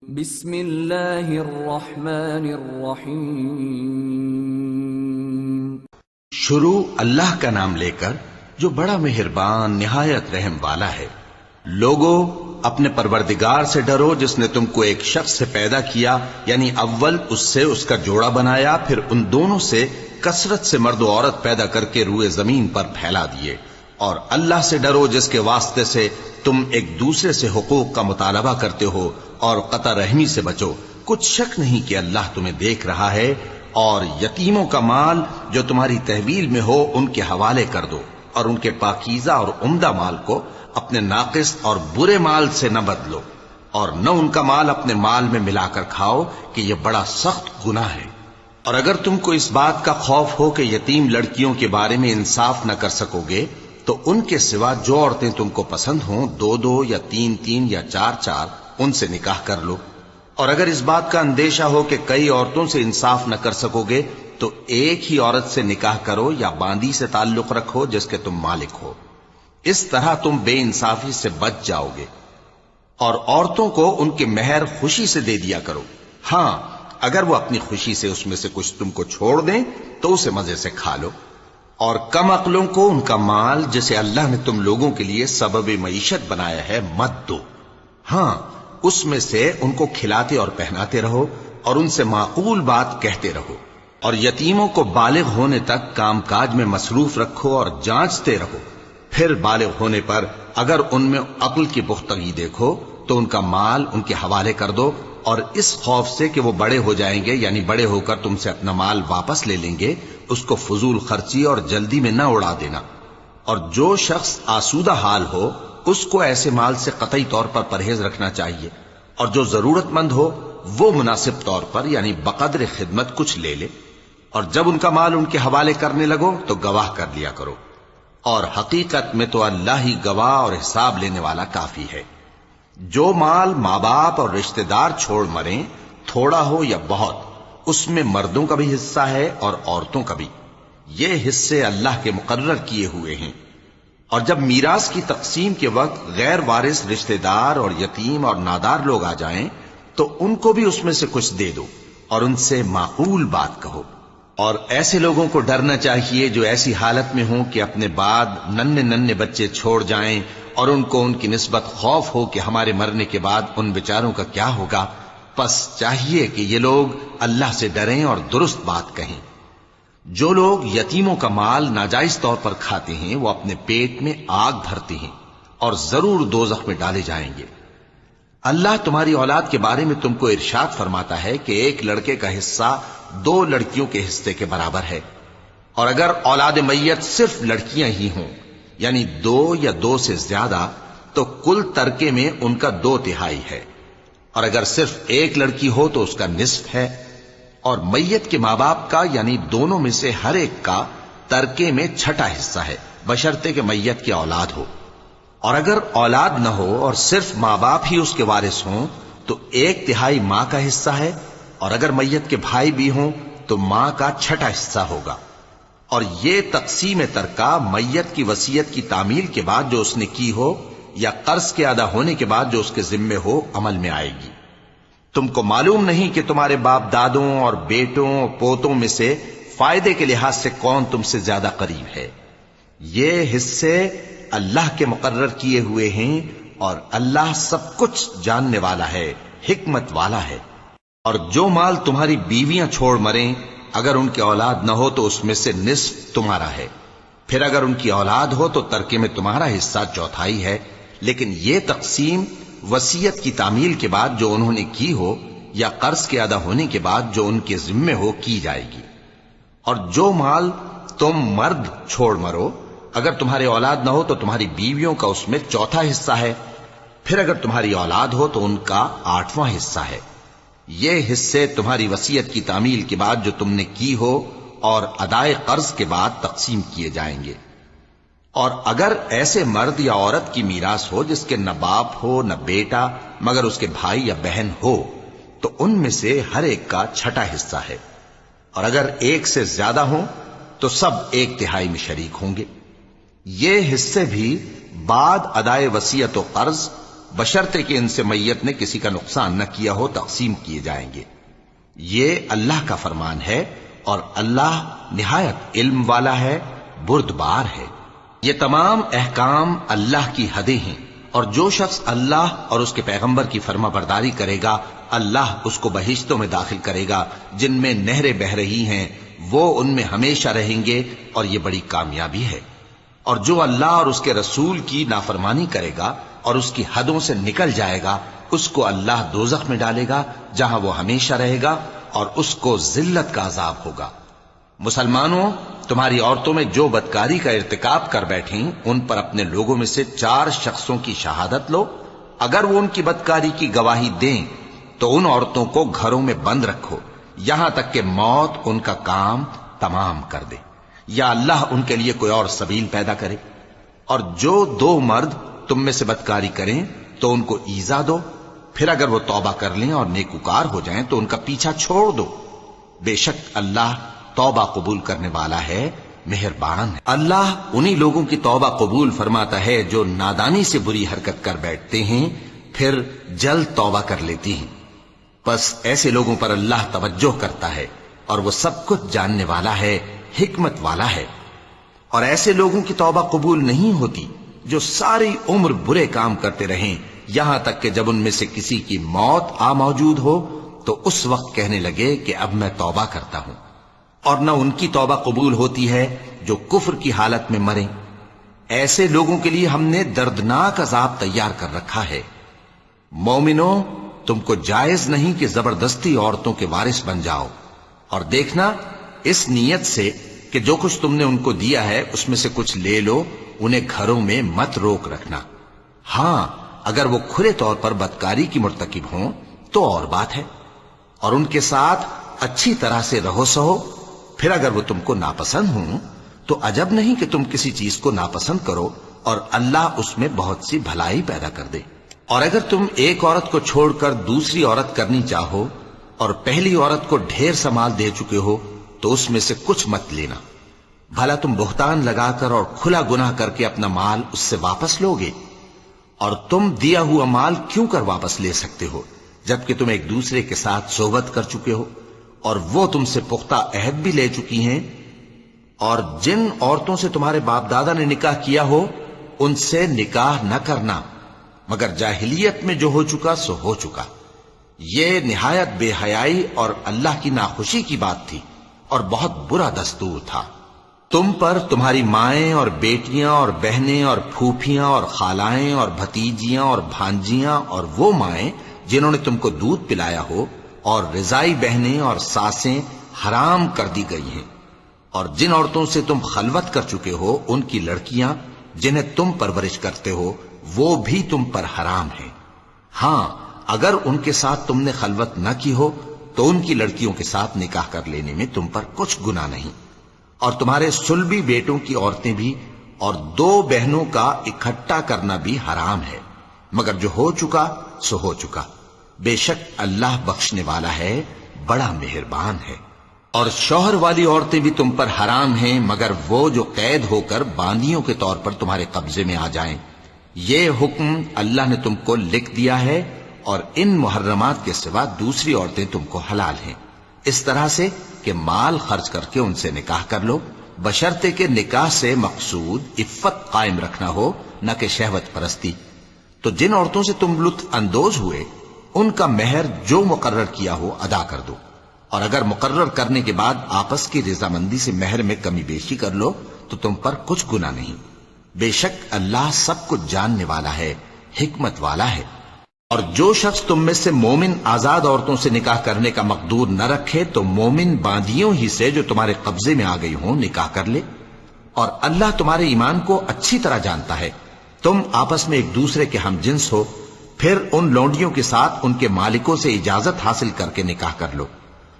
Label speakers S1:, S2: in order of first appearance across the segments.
S1: بسم اللہ الرحمن الرحیم۔
S2: شروع اللہ کا نام لے کر جو بڑا مہربان نہایت رحم والا ہے۔ لوگو اپنے پروردگار سے ڈرو جس نے تم کو ایک شخص سے پیدا کیا، یعنی اول اس سے اس کا جوڑا بنایا، پھر ان دونوں سے کثرت سے مرد و عورت پیدا کر کے روئے زمین پر پھیلا دیے۔ اور اللہ سے ڈرو جس کے واسطے سے تم ایک دوسرے سے حقوق کا مطالبہ کرتے ہو، اور قطع رحمی سے بچو۔ کچھ شک نہیں کہ اللہ تمہیں دیکھ رہا ہے۔ اور یتیموں کا مال جو تمہاری تحویل میں ہو ان کے حوالے کر دو، اور ان کے پاکیزہ اور عمدہ مال کو اپنے ناقص اور برے مال سے نہ بدلو، اور نہ ان کا مال اپنے مال میں ملا کر کھاؤ کہ یہ بڑا سخت گناہ ہے۔ اور اگر تم کو اس بات کا خوف ہو کہ یتیم لڑکیوں کے بارے میں انصاف نہ کر سکو گے، تو ان کے سوا جو عورتیں تم کو پسند ہوں، دو دو یا تین تین یا چار چار، ان سے نکاح کر لو۔ اور اگر اس بات کا اندیشہ ہو کہ کئی عورتوں سے انصاف نہ کر سکو گے، تو ایک ہی عورت سے نکاح کرو یا باندی سے تعلق رکھو جس کے تم مالک ہو۔ اس طرح تم بے انصافی سے بچ جاؤ گے۔ اور عورتوں کو ان کے مہر خوشی سے دے دیا کرو۔ ہاں، اگر وہ اپنی خوشی سے اس میں سے کچھ تم کو چھوڑ دیں تو اسے مزے سے کھا لو۔ اور کم عقلوں کو ان کا مال جسے اللہ نے تم لوگوں کے لیے سبب معیشت بنایا ہے مت دو۔ ہاں، اس میں سے ان کو کھلاتے اور پہناتے رہو، اور ان سے معقول بات کہتے رہو۔ اور یتیموں کو بالغ ہونے تک کام کاج میں مصروف رکھو اور جانچتے رہو۔ پھر بالغ ہونے پر اگر ان میں عقل کی پختگی دیکھو تو ان کا مال ان کے حوالے کر دو، اور اس خوف سے کہ وہ بڑے ہو جائیں گے، یعنی بڑے ہو کر تم سے اپنا مال واپس لے لیں گے، اس کو فضول خرچی اور جلدی میں نہ اڑا دینا۔ اور جو شخص آسودہ حال ہو اس کو ایسے مال سے قطعی طور پر پرہیز رکھنا چاہیے، اور جو ضرورت مند ہو وہ مناسب طور پر یعنی بقدر خدمت کچھ لے لے۔ اور جب ان کا مال ان کے حوالے کرنے لگو تو گواہ کر لیا کرو، اور حقیقت میں تو اللہ ہی گواہ اور حساب لینے والا کافی ہے۔ جو مال ماں باپ اور رشتہ دار چھوڑ مریں، تھوڑا ہو یا بہت، اس میں مردوں کا بھی حصہ ہے اور عورتوں کا بھی۔ یہ حصے اللہ کے مقرر کیے ہوئے ہیں۔ اور جب میراث کی تقسیم کے وقت غیر وارث رشتہ دار اور یتیم اور نادار لوگ آ جائیں تو ان کو بھی اس میں سے کچھ دے دو، اور ان سے معقول بات کہو۔ اور ایسے لوگوں کو ڈرنا چاہیے جو ایسی حالت میں ہوں کہ اپنے بعد ننھے ننھے بچے چھوڑ جائیں، اور ان کو ان کی نسبت خوف ہو کہ ہمارے مرنے کے بعد ان بیچاروں کا کیا ہوگا۔ پس چاہیے کہ یہ لوگ اللہ سے ڈریں اور درست بات کہیں۔ جو لوگ یتیموں کا مال ناجائز طور پر کھاتے ہیں وہ اپنے پیٹ میں آگ بھرتے ہیں، اور ضرور دوزخ میں ڈالے جائیں گے۔ اللہ تمہاری اولاد کے بارے میں تم کو ارشاد فرماتا ہے کہ ایک لڑکے کا حصہ دو لڑکیوں کے حصے کے برابر ہے۔ اور اگر اولاد میت صرف لڑکیاں ہی ہوں، یعنی دو یا دو سے زیادہ، تو کل ترکے میں ان کا 2/3 ہے۔ اور اگر صرف ایک لڑکی ہو تو اس کا نصف ہے۔ اور میت کے ماں باپ کا یعنی دونوں میں سے ہر ایک کا ترکے میں 6واں حصہ ہے، بشرطے کہ میت کی اولاد ہو۔ اور اگر اولاد نہ ہو اور صرف ماں باپ ہی اس کے وارث ہوں تو 1/3 ماں کا حصہ ہے، اور اگر میت کے بھائی بھی ہوں تو ماں کا 6واں حصہ ہوگا۔ اور یہ تقسیم ترکہ میت کی وصیت کی تعمیل کے بعد جو اس نے کی ہو یا قرض کے ادا ہونے کے بعد جو اس کے ذمے ہو عمل میں آئے گی۔ تم کو معلوم نہیں کہ تمہارے باپ دادوں اور بیٹوں اور پوتوں میں سے فائدے کے لحاظ سے کون تم سے زیادہ قریب ہے۔ یہ حصے اللہ کے مقرر کیے ہوئے ہیں، اور اللہ سب کچھ جاننے والا ہے، حکمت والا ہے۔ اور جو مال تمہاری بیویاں چھوڑ مریں، اگر ان کی اولاد نہ ہو تو اس میں سے نصف تمہارا ہے۔ پھر اگر ان کی اولاد ہو تو ترکے میں تمہارا حصہ 1/4 ہے۔ لیکن یہ تقسیم وصیت کی تعمیل کے بعد جو انہوں نے کی ہو یا قرض کے ادا ہونے کے بعد جو ان کے ذمے ہو کی جائے گی۔ اور جو مال تم مرد چھوڑ مرو، اگر تمہاری اولاد نہ ہو تو تمہاری بیویوں کا اس میں 1/4 حصہ ہے۔ پھر اگر تمہاری اولاد ہو تو ان کا 8واں حصہ ہے۔ یہ حصے تمہاری وصیت کی تعمیل کے بعد جو تم نے کی ہو اور ادائے قرض کے بعد تقسیم کیے جائیں گے۔ اور اگر ایسے مرد یا عورت کی میراث ہو جس کے نہ باپ ہو نہ بیٹا مگر اس کے بھائی یا بہن ہو، تو ان میں سے ہر ایک کا 6واں حصہ ہے۔ اور اگر ایک سے زیادہ ہوں تو سب 1/3 میں شریک ہوں گے۔ یہ حصے بھی بعد ادائے وصیت و قرض بشرطے کہ ان سے میت نے کسی کا نقصان نہ کیا ہو تقسیم کیے جائیں گے۔ یہ اللہ کا فرمان ہے اور اللہ نہایت علم والا ہے، بردبار ہے۔ یہ تمام احکام اللہ کی حدیں ہیں، اور جو شخص اللہ اور اس کے پیغمبر کی فرما برداری کرے گا اللہ اس کو بہشتوں میں داخل کرے گا جن میں نہریں بہہ رہی ہیں، وہ ان میں ہمیشہ رہیں گے، اور یہ بڑی کامیابی ہے۔ اور جو اللہ اور اس کے رسول کی نافرمانی کرے گا اور اس کی حدوں سے نکل جائے گا اس کو اللہ دوزخ میں ڈالے گا جہاں وہ ہمیشہ رہے گا، اور اس کو ذلت کا عذاب ہوگا۔ مسلمانوں، تمہاری عورتوں میں جو بدکاری کا ارتکاب کر بیٹھیں ان پر اپنے لوگوں میں سے 4 شخصوں کی شہادت لو۔ اگر وہ ان کی بدکاری کی گواہی دیں تو ان عورتوں کو گھروں میں بند رکھو یہاں تک کہ موت ان کا کام تمام کر دے، یا اللہ ان کے لیے کوئی اور سبیل پیدا کرے۔ اور جو 2 مرد تم میں سے بدکاری کریں تو ان کو ایذا دو، پھر اگر وہ توبہ کر لیں اور نیکوکار ہو جائیں تو ان کا پیچھا چھوڑ دو۔ بے شک اللہ توبہ قبول کرنے والا ہے، مہربان ہے۔ اللہ انہی لوگوں کی توبہ قبول فرماتا ہے جو نادانی سے بری حرکت کر بیٹھتے ہیں پھر جلد توبہ کر لیتی ہیں، بس ایسے لوگوں پر اللہ توجہ کرتا ہے اور وہ سب کچھ جاننے والا ہے، حکمت والا ہے۔ اور ایسے لوگوں کی توبہ قبول نہیں ہوتی جو ساری عمر برے کام کرتے رہیں یہاں تک کہ جب ان میں سے کسی کی موت آ موجود ہو تو اس وقت کہنے لگے کہ اب میں توبہ کرتا ہوں۔ اور نہ ان کی توبہ قبول ہوتی ہے جو کفر کی حالت میں مریں۔ ایسے لوگوں کے لیے ہم نے دردناک عذاب تیار کر رکھا ہے۔ مومنوں، تم کو جائز نہیں کہ زبردستی عورتوں کے وارث بن جاؤ، اور دیکھنا اس نیت سے کہ جو کچھ تم نے ان کو دیا ہے اس میں سے کچھ لے لو، انہیں گھروں میں مت روک رکھنا۔ ہاں، اگر وہ کھلے طور پر بدکاری کی مرتکب ہوں تو اور بات ہے، اور ان کے ساتھ اچھی طرح سے رہو سہو۔ پھر اگر وہ تم کو ناپسند ہوں تو عجب نہیں کہ تم کسی چیز کو ناپسند کرو، اور اللہ اس میں بہت سی بھلائی پیدا کر دے۔ اور اگر تم ایک عورت کو چھوڑ کر دوسری عورت کرنی چاہو اور پہلی عورت کو ڈھیر سا مال دے چکے ہو تو اس میں سے کچھ مت لینا، بھلا تم بہتان لگا کر اور کھلا گناہ کر کے اپنا مال اس سے واپس لوگے؟ اور تم دیا ہوا مال کیوں کر واپس لے سکتے ہو جبکہ تم ایک دوسرے کے ساتھ صحبت کر چکے ہو اور وہ تم سے پختہ عہد بھی لے چکی ہیں؟ اور جن عورتوں سے تمہارے باپ دادا نے نکاح کیا ہو ان سے نکاح نہ کرنا مگر جاہلیت میں جو ہو چکا سو ہو چکا۔ یہ نہایت بے حیائی اور اللہ کی ناخوشی کی بات تھی اور بہت برا دستور تھا۔ تم پر تمہاری مائیں اور بیٹیاں اور بہنیں اور پھوپھیاں اور خالائیں اور بھتیجیاں اور بھانجیاں اور وہ مائیں جنہوں نے تم کو دودھ پلایا ہو اور رضائی بہنیں اور ساسیں حرام کر دی گئی ہیں، اور جن عورتوں سے تم خلوت کر چکے ہو ان کی لڑکیاں جنہیں تم پرورش کرتے ہو وہ بھی تم پر حرام ہیں۔ ہاں، اگر ان کے ساتھ تم نے خلوت نہ کی ہو تو ان کی لڑکیوں کے ساتھ نکاح کر لینے میں تم پر کچھ گناہ نہیں۔ اور تمہارے صلبی بیٹوں کی عورتیں بھی اور 2 بہنوں کا اکٹھا کرنا بھی حرام ہے، مگر جو ہو چکا سو ہو چکا۔ بے شک اللہ بخشنے والا ہے، بڑا مہربان ہے۔ اور شوہر والی عورتیں بھی تم پر حرام ہیں مگر وہ جو قید ہو کر باندیوں کے طور پر تمہارے قبضے میں آ جائیں۔ یہ حکم اللہ نے تم کو لکھ دیا ہے، اور ان محرمات کے سوا دوسری عورتیں تم کو حلال ہیں، اس طرح سے کہ مال خرچ کر کے ان سے نکاح کر لو، بشرطے کہ نکاح سے مقصود عفت قائم رکھنا ہو نہ کہ شہوت پرستی۔ تو جن عورتوں سے تم لطف اندوز ہوئے ان کا مہر جو مقرر کیا ہو ادا کر دو، اور اگر مقرر کرنے کے بعد آپس کی رضامندی سے مہر میں کمی بیشی کر لو تو تم پر کچھ گناہ نہیں۔ بے شک اللہ سب کچھ جاننے والا ہے، حکمت والا ہے۔ اور جو شخص تم میں سے مومن آزاد عورتوں سے نکاح کرنے کا مقدور نہ رکھے تو مومن باندیوں ہی سے جو تمہارے قبضے میں آ گئی ہوں نکاح کر لے، اور اللہ تمہارے ایمان کو اچھی طرح جانتا ہے۔ تم آپس میں ایک دوسرے کے ہم جنس ہو، پھر ان لونڈیوں کے ساتھ ان کے مالکوں سے اجازت حاصل کر کے نکاح کر لو،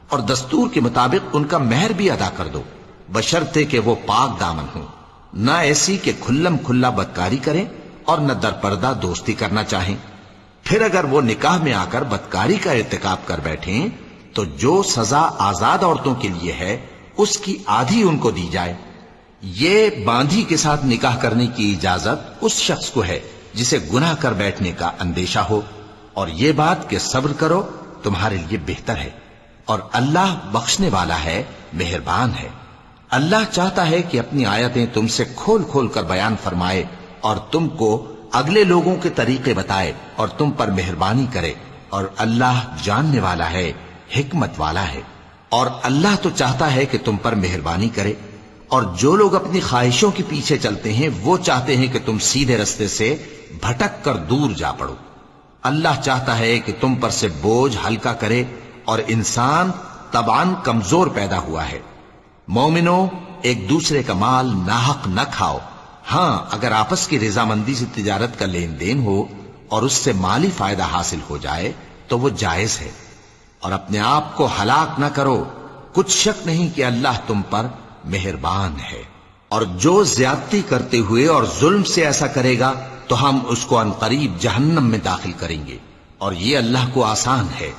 S2: اور دستور کے مطابق ان کا مہر بھی ادا کر دو، بشرطے کہ وہ پاک دامن ہوں، نہ ایسی کہ کھلم کھلا بدکاری کریں اور نہ درپردہ دوستی کرنا چاہیں۔ پھر اگر وہ نکاح میں آ کر بدکاری کا ارتکاب کر بیٹھیں تو جو سزا آزاد عورتوں کے لیے ہے اس کی آدھی ان کو دی جائے۔ یہ باندھی کے ساتھ نکاح کرنے کی اجازت اس شخص کو ہے جسے گناہ کر بیٹھنے کا اندیشہ ہو، اور یہ بات کہ صبر کرو تمہارے لیے بہتر ہے، اور اللہ بخشنے والا ہے، مہربان ہے۔ اللہ چاہتا ہے کہ اپنی آیتیں تم سے کھول کھول کر بیان فرمائے اور تم کو اگلے لوگوں کے طریقے بتائے اور تم پر مہربانی کرے، اور اللہ جاننے والا ہے، حکمت والا ہے۔ اور اللہ تو چاہتا ہے کہ تم پر مہربانی کرے، اور جو لوگ اپنی خواہشوں کے پیچھے چلتے ہیں وہ چاہتے ہیں کہ تم سیدھے رستے سے بھٹک کر دور جا پڑو۔ اللہ چاہتا ہے کہ تم پر سے بوجھ ہلکا کرے، اور انسان طبعاً کمزور پیدا ہوا ہے۔ مومنو، ایک دوسرے کا مال ناحق نہ کھاؤ، ہاں اگر آپس کی رضامندی سے تجارت کا لین دین ہو اور اس سے مالی فائدہ حاصل ہو جائے تو وہ جائز ہے، اور اپنے آپ کو ہلاک نہ کرو، کچھ شک نہیں کہ اللہ تم پر مہربان ہے۔ اور جو زیادتی کرتے ہوئے اور ظلم سے ایسا کرے گا تو ہم اس کو عنقریب جہنم میں داخل کریں گے، اور یہ اللہ کو آسان ہے۔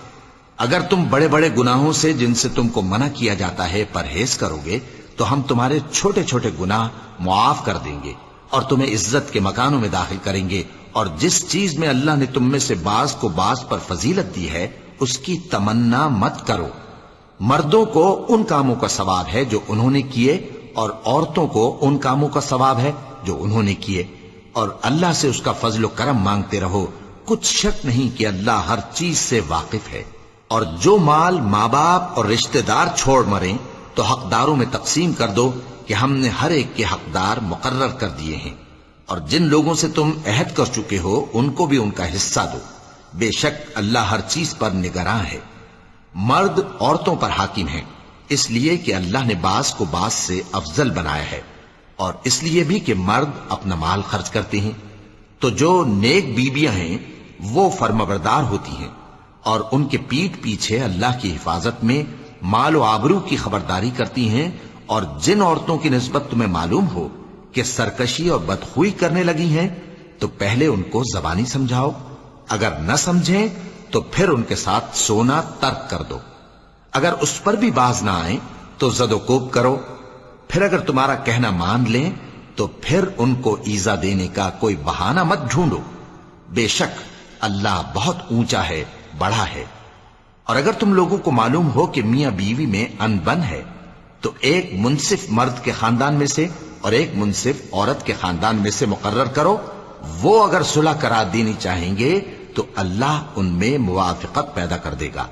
S2: اگر تم بڑے بڑے گناہوں سے جن سے تم کو منع کیا جاتا ہے پرہیز کرو گے تو ہم تمہارے چھوٹے چھوٹے گناہ معاف کر دیں گے اور تمہیں عزت کے مکانوں میں داخل کریں گے، اور جس چیز میں اللہ نے تم میں سے بعض کو بعض پر فضیلت دی ہے اس کی تمنا مت کرو۔ مردوں کو ان کاموں کا ثواب ہے جو انہوں نے کیے، اور عورتوں کو ان کاموں کا ثواب ہے جو انہوں نے کیے، اور اللہ سے اس کا فضل و کرم مانگتے رہو، کچھ شک نہیں کہ اللہ ہر چیز سے واقف ہے۔ اور جو مال ماں باپ اور رشتہ دار چھوڑ مریں تو حقداروں میں تقسیم کر دو کہ ہم نے ہر ایک کے حقدار مقرر کر دیے ہیں، اور جن لوگوں سے تم عہد کر چکے ہو ان کو بھی ان کا حصہ دو، بے شک اللہ ہر چیز پر نگراں ہے۔ مرد عورتوں پر حاکم ہیں، اس لیے کہ اللہ نے بعض کو بعض سے افضل بنایا ہے، اور اس لیے بھی کہ مرد اپنا مال خرچ کرتے ہیں، تو جو نیک بیویاں ہیں وہ فرمانبردار ہوتی ہیں، اور ان کے پیٹھ پیچھے اللہ کی حفاظت میں مال و آبرو کی خبرداری کرتی ہیں۔ اور جن عورتوں کی نسبت تمہیں معلوم ہو کہ سرکشی اور بدخوئی کرنے لگی ہیں تو پہلے ان کو زبانی سمجھاؤ، اگر نہ سمجھیں تو پھر ان کے ساتھ سونا ترک کر دو، اگر اس پر بھی باز نہ آئیں تو زد و کوب کرو، پھر اگر تمہارا کہنا مان لیں تو پھر ان کو ایذا دینے کا کوئی بہانہ مت ڈھونڈو، بے شک اللہ بہت اونچا ہے، بڑا ہے۔ اور اگر تم لوگوں کو معلوم ہو کہ میاں بیوی میں انبن ہے تو ایک منصف مرد کے خاندان میں سے اور ایک منصف عورت کے خاندان میں سے مقرر کرو، وہ اگر صلح کرا دینی چاہیں گے تو اللہ ان میں موافقت پیدا کر دے گا۔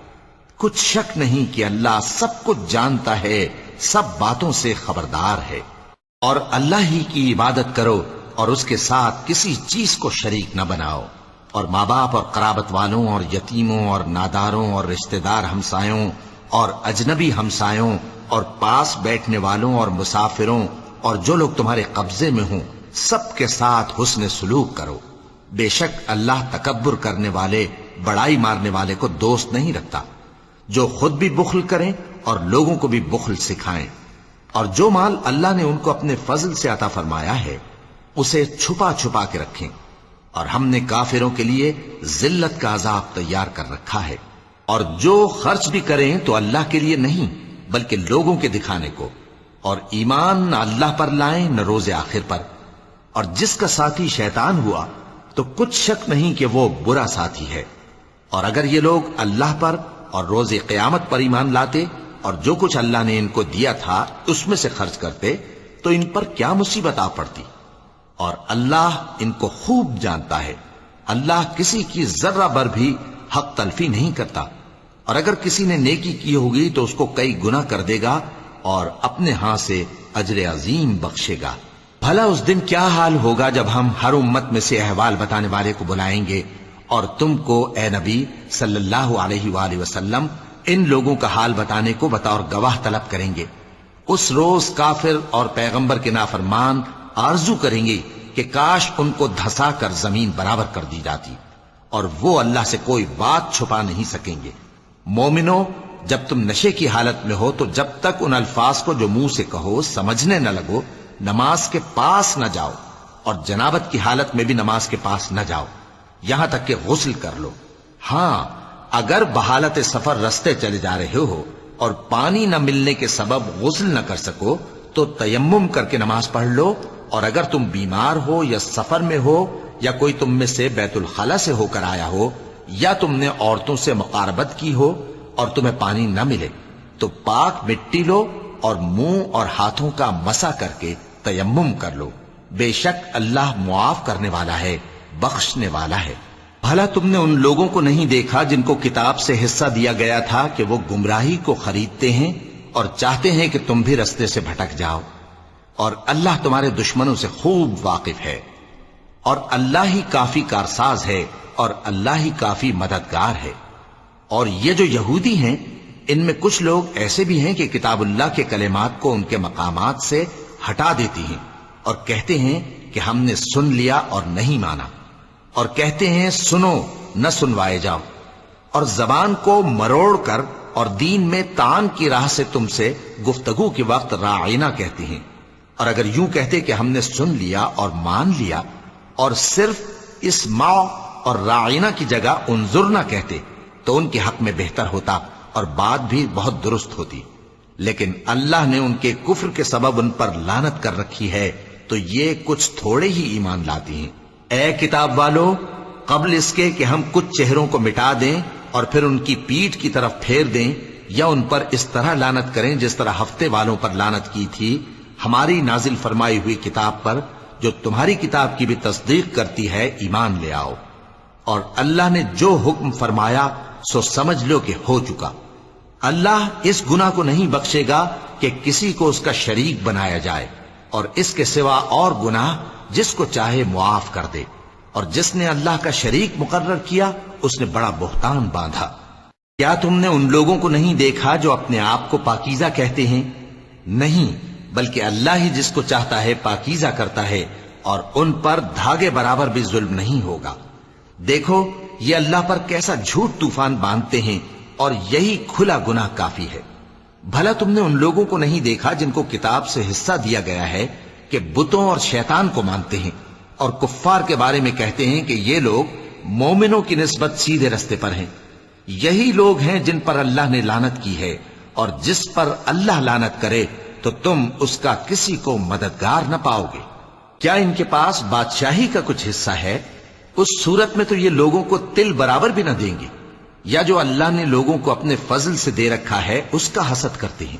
S2: کچھ شک نہیں کہ اللہ سب کچھ جانتا ہے، سب باتوں سے خبردار ہے۔ اور اللہ ہی کی عبادت کرو اور اس کے ساتھ کسی چیز کو شریک نہ بناؤ، اور ماں باپ اور قرابت والوں اور یتیموں اور ناداروں اور رشتہ دار ہمسایوں اور اجنبی ہمسایوں اور پاس بیٹھنے والوں اور مسافروں اور جو لوگ تمہارے قبضے میں ہوں سب کے ساتھ حسن سلوک کرو، بے شک اللہ تکبر کرنے والے، بڑائی مارنے والے کو دوست نہیں رکھتا۔ جو خود بھی بخل کریں اور لوگوں کو بھی بخل سکھائیں، اور جو مال اللہ نے ان کو اپنے فضل سے عطا فرمایا ہے اسے چھپا چھپا کے رکھیں، اور ہم نے کافروں کے لیے ذلت کا عذاب تیار کر رکھا ہے۔ اور جو خرچ بھی کریں تو اللہ کے لیے نہیں بلکہ لوگوں کے دکھانے کو، اور ایمان نہ اللہ پر لائیں نہ روز آخر پر، اور جس کا ساتھی شیطان ہوا تو کچھ شک نہیں کہ وہ برا ساتھی ہے۔ اور اگر یہ لوگ اللہ پر اور روز قیامت پر ایمان لاتے اور جو کچھ اللہ نے ان کو دیا تھا اس میں سے خرچ کرتے تو ان پر کیا مصیبت آ پڑتی، اور اللہ ان کو خوب جانتا ہے۔ اللہ کسی کی ذرہ بر بھی حق تلفی نہیں کرتا، اور اگر کسی نے نیکی کی ہوگی تو اس کو کئی گنا کر دے گا اور اپنے ہاں سے اجر عظیم بخشے گا۔ بھلا اس دن کیا حال ہوگا جب ہم ہر امت میں سے احوال بتانے والے کو بلائیں گے اور تم کو اے نبی صلی اللہ علیہ وآلہ وسلم ان لوگوں کا حال بتانے کو بطور گواہ طلب کریں گے۔ اس روز کافر اور پیغمبر کے نافرمان آرزو کریں گے کہ کاش ان کو دھسا کر زمین برابر کر دی جاتی، اور وہ اللہ سے کوئی بات چھپا نہیں سکیں گے۔ مومنو، جب تم نشے کی حالت میں ہو تو جب تک ان الفاظ کو جو منہ سے کہو سمجھنے نہ لگو نماز کے پاس نہ جاؤ، اور جنابت کی حالت میں بھی نماز کے پاس نہ جاؤ یہاں تک کہ غسل کر لو۔ ہاں اگر بحالت سفر رستے چلے جا رہے ہو اور پانی نہ ملنے کے سبب غسل نہ کر سکو تو تیمم کر کے نماز پڑھ لو، اور اگر تم بیمار ہو یا سفر میں ہو یا کوئی تم میں سے بیت الخلا سے ہو کر آیا ہو، یا تم نے عورتوں سے مقاربت کی ہو اور تمہیں پانی نہ ملے، تو پاک مٹی لو اور منہ اور ہاتھوں کا مسح کر کے تیمم کر لو، بے شک اللہ معاف کرنے والا ہے، بخشنے والا ہے۔ بھلا تم نے ان لوگوں کو نہیں دیکھا جن کو کتاب سے حصہ دیا گیا تھا کہ وہ گمراہی کو خریدتے ہیں اور چاہتے ہیں کہ تم بھی رستے سے بھٹک جاؤ، اور اللہ تمہارے دشمنوں سے خوب واقف ہے، اور اللہ ہی کافی کارساز ہے، اور اللہ ہی کافی مددگار ہے۔ اور یہ جو یہودی ہیں، ان میں کچھ لوگ ایسے بھی ہیں کہ کتاب اللہ کے کلمات کو ان کے مقامات سے ہٹا دیتی ہیں اور کہتے ہیں کہ ہم نے سن لیا اور نہیں مانا، اور کہتے ہیں سنو نہ سنوائے جاؤ، اور زبان کو مروڑ کر اور دین میں طعن کی راہ سے تم سے گفتگو کے وقت راعینا کہتے ہیں۔ اور اگر یوں کہتے کہ ہم نے سن لیا اور مان لیا، اور صرف اسمع اور راعینا کی جگہ انظرنا کہتے، تو ان کے حق میں بہتر ہوتا اور بات بھی بہت درست ہوتی، لیکن اللہ نے ان کے کفر کے سبب ان پر لعنت کر رکھی ہے، تو یہ کچھ تھوڑے ہی ایمان لاتی ہیں۔ اے کتاب والو، قبل اس کے کہ ہم کچھ چہروں کو مٹا دیں اور پھر ان کی پیٹھ کی طرف پھیر دیں یا ان پر اس طرح لعنت کریں جس طرح ہفتے والوں پر لعنت کی تھی، ہماری نازل فرمائی ہوئی کتاب پر جو تمہاری کتاب کی بھی تصدیق کرتی ہے ایمان لے آؤ، اور اللہ نے جو حکم فرمایا سو سمجھ لو کہ ہو چکا۔ اللہ اس گناہ کو نہیں بخشے گا کہ کسی کو اس کا شریک بنایا جائے، اور اس کے سوا اور گناہ جس کو چاہے معاف کر دے، اور جس نے اللہ کا شریک مقرر کیا اس نے بڑا بہتان باندھا۔ کیا تم نے ان لوگوں کو نہیں دیکھا جو اپنے آپ کو پاکیزہ کہتے ہیں؟ نہیں، بلکہ اللہ ہی جس کو چاہتا ہے پاکیزہ کرتا ہے، اور ان پر دھاگے برابر بھی ظلم نہیں ہوگا۔ دیکھو یہ اللہ پر کیسا جھوٹ طوفان باندھتے ہیں، اور یہی کھلا گناہ کافی ہے۔ بھلا تم نے ان لوگوں کو نہیں دیکھا جن کو کتاب سے حصہ دیا گیا ہے کہ بتوں اور شیطان کو مانتے ہیں، اور کفار کے بارے میں کہتے ہیں کہ یہ لوگ مومنوں کی نسبت سیدھے رستے پر ہیں۔ یہی لوگ ہیں جن پر اللہ نے لعنت کی ہے، اور جس پر اللہ لعنت کرے تو تم اس کا کسی کو مددگار نہ پاؤ گے۔ کیا ان کے پاس بادشاہی کا کچھ حصہ ہے؟ اس صورت میں تو یہ لوگوں کو تل برابر بھی نہ دیں گے، یا جو اللہ نے لوگوں کو اپنے فضل سے دے رکھا ہے اس کا حسد کرتے ہیں۔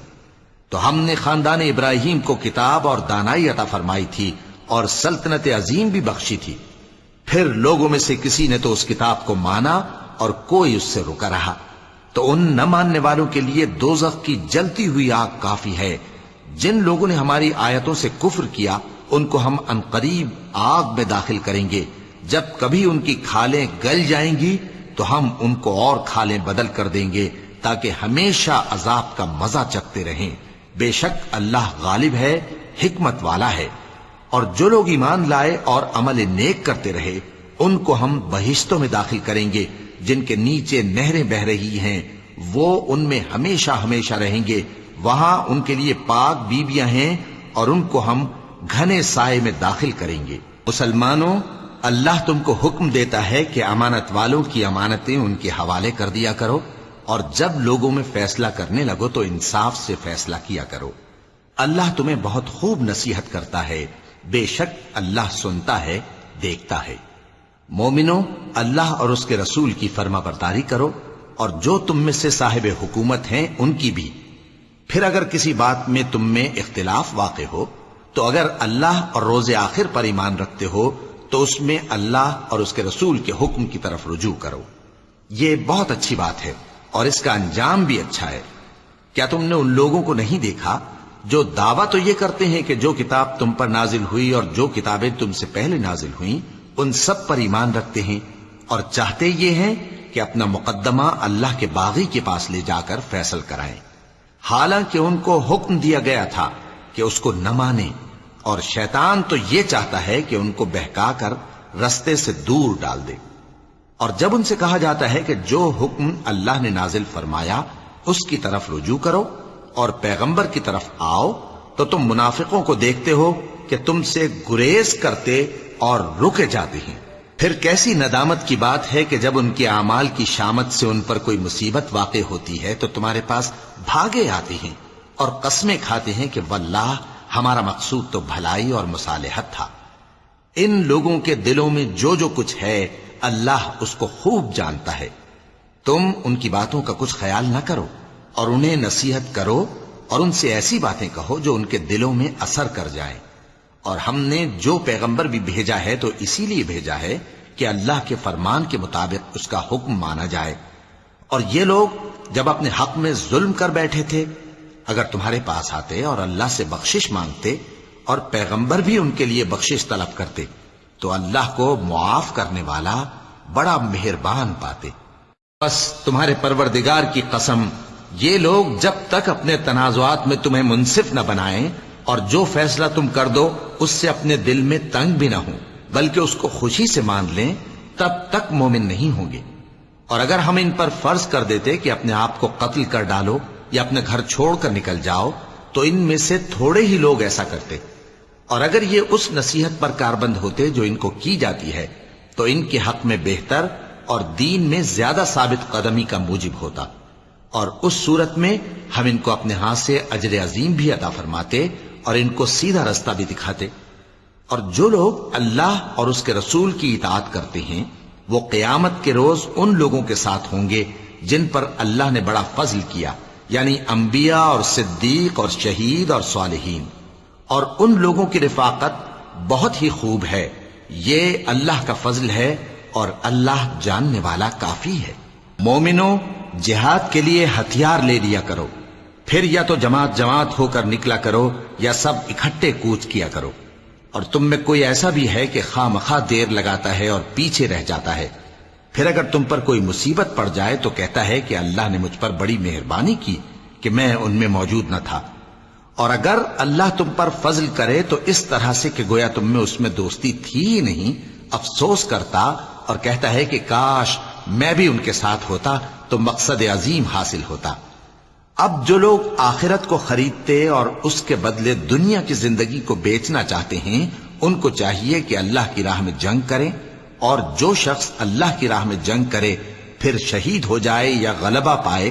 S2: تو ہم نے خاندان ابراہیم کو کتاب اور دانائی عطا فرمائی تھی اور سلطنت عظیم بھی بخشی تھی، پھر لوگوں میں سے کسی نے تو اس کتاب کو مانا اور کوئی اس سے رکا رہا، تو ان نہ ماننے والوں کے لیے دوزخ کی جلتی ہوئی آگ کافی ہے۔ جن لوگوں نے ہماری آیتوں سے کفر کیا ان کو ہم عنقریب آگ میں داخل کریں گے، جب کبھی ان کی کھالیں گل جائیں گی تو ہم ان کو اور کھالیں بدل کر دیں گے تاکہ ہمیشہ عذاب کا مزہ چکھتے رہیں۔ بے شک اللہ غالب ہے، حکمت والا ہے۔ اور جو لوگ ایمان لائے اور عمل نیک کرتے رہے ان کو ہم بہشتوں میں داخل کریں گے جن کے نیچے نہریں بہ رہی ہیں، وہ ان میں ہمیشہ ہمیشہ رہیں گے، وہاں ان کے لیے پاک بیویاں ہیں اور ان کو ہم گھنے سائے میں داخل کریں گے۔ مسلمانوں، اللہ تم کو حکم دیتا ہے کہ امانت والوں کی امانتیں ان کے حوالے کر دیا کرو، اور جب لوگوں میں فیصلہ کرنے لگو تو انصاف سے فیصلہ کیا کرو۔ اللہ تمہیں بہت خوب نصیحت کرتا ہے، بے شک اللہ سنتا ہے، دیکھتا ہے۔ مومنوں، اللہ اور اس کے رسول کی فرما برداری کرو، اور جو تم میں سے صاحب حکومت ہیں ان کی بھی۔ پھر اگر کسی بات میں تم میں اختلاف واقع ہو تو اگر اللہ اور روز آخر پر ایمان رکھتے ہو تو اس میں اللہ اور اس کے رسول کے حکم کی طرف رجوع کرو۔ یہ بہت اچھی بات ہے اور اس کا انجام بھی اچھا ہے۔ کیا تم نے ان لوگوں کو نہیں دیکھا جو دعویٰ تو یہ کرتے ہیں کہ جو کتاب تم پر نازل ہوئی اور جو کتابیں تم سے پہلے نازل ہوئیں ان سب پر ایمان رکھتے ہیں، اور چاہتے یہ ہیں کہ اپنا مقدمہ اللہ کے باغی کے پاس لے جا کر فیصل کرائیں، حالانکہ ان کو حکم دیا گیا تھا کہ اس کو نہ مانیں، اور شیطان تو یہ چاہتا ہے کہ ان کو بہکا کر رستے سے دور ڈال دے۔ اور جب ان سے کہا جاتا ہے کہ جو حکم اللہ نے نازل فرمایا اس کی طرف رجوع کرو اور پیغمبر کی طرف آؤ، تو تم منافقوں کو دیکھتے ہو کہ تم سے گریز کرتے اور رکے جاتے ہیں۔ پھر کیسی ندامت کی بات ہے کہ جب ان کے اعمال کی شامت سے ان پر کوئی مصیبت واقع ہوتی ہے تو تمہارے پاس بھاگے آتے ہیں اور قسمیں کھاتے ہیں کہ واللہ ہمارا مقصود تو بھلائی اور مصالحت تھا۔ ان لوگوں کے دلوں میں جو جو کچھ ہے اللہ اس کو خوب جانتا ہے۔ تم ان کی باتوں کا کچھ خیال نہ کرو اور انہیں نصیحت کرو اور ان سے ایسی باتیں کہو جو ان کے دلوں میں اثر کر جائیں۔ اور ہم نے جو پیغمبر بھی بھیجا ہے تو اسی لیے بھیجا ہے کہ اللہ کے فرمان کے مطابق اس کا حکم مانا جائے۔ اور یہ لوگ جب اپنے حق میں ظلم کر بیٹھے تھے، اگر تمہارے پاس آتے اور اللہ سے بخشش مانگتے اور پیغمبر بھی ان کے لیے بخشش طلب کرتے تو اللہ کو معاف کرنے والا بڑا مہربان پاتے۔ بس تمہارے پروردگار کی قسم، یہ لوگ جب تک اپنے تنازعات میں تمہیں منصف نہ بنائیں اور جو فیصلہ تم کر دو اس سے اپنے دل میں تنگ بھی نہ ہوں بلکہ اس کو خوشی سے مان لیں، تب تک مومن نہیں ہوں گے۔ اور اگر ہم ان پر فرض کر دیتے کہ اپنے آپ کو قتل کر ڈالو یا اپنے گھر چھوڑ کر نکل جاؤ تو ان میں سے تھوڑے ہی لوگ ایسا کرتے، اور اگر یہ اس نصیحت پر کاربند ہوتے جو ان کو کی جاتی ہے تو ان کے حق میں بہتر اور دین میں زیادہ ثابت قدمی کا موجب ہوتا، اور اس صورت میں ہم ان کو اپنے ہاتھ سے اجر عظیم بھی عطا فرماتے اور ان کو سیدھا رستہ بھی دکھاتے۔ اور جو لوگ اللہ اور اس کے رسول کی اطاعت کرتے ہیں وہ قیامت کے روز ان لوگوں کے ساتھ ہوں گے جن پر اللہ نے بڑا فضل کیا، یعنی انبیاء اور صدیق اور شہید اور صالحین، اور ان لوگوں کی رفاقت بہت ہی خوب ہے۔ یہ اللہ کا فضل ہے اور اللہ جاننے والا کافی ہے۔ مومنوں، جہاد کے لیے ہتھیار لے لیا کرو، پھر یا تو جماعت جماعت ہو کر نکلا کرو یا سب اکٹھے کوچ کیا کرو۔ اور تم میں کوئی ایسا بھی ہے کہ خواہ مخواہ دیر لگاتا ہے اور پیچھے رہ جاتا ہے، پھر اگر تم پر کوئی مصیبت پڑ جائے تو کہتا ہے کہ اللہ نے مجھ پر بڑی مہربانی کی کہ میں ان میں موجود نہ تھا۔ اور اگر اللہ تم پر فضل کرے تو اس طرح سے کہ گویا تم میں اس میں دوستی تھی ہی نہیں، افسوس کرتا اور کہتا ہے کہ کاش میں بھی ان کے ساتھ ہوتا تو مقصد عظیم حاصل ہوتا۔ اب جو لوگ آخرت کو خریدتے اور اس کے بدلے دنیا کی زندگی کو بیچنا چاہتے ہیں ان کو چاہیے کہ اللہ کی راہ میں جنگ کریں، اور جو شخص اللہ کی راہ میں جنگ کرے پھر شہید ہو جائے یا غلبہ پائے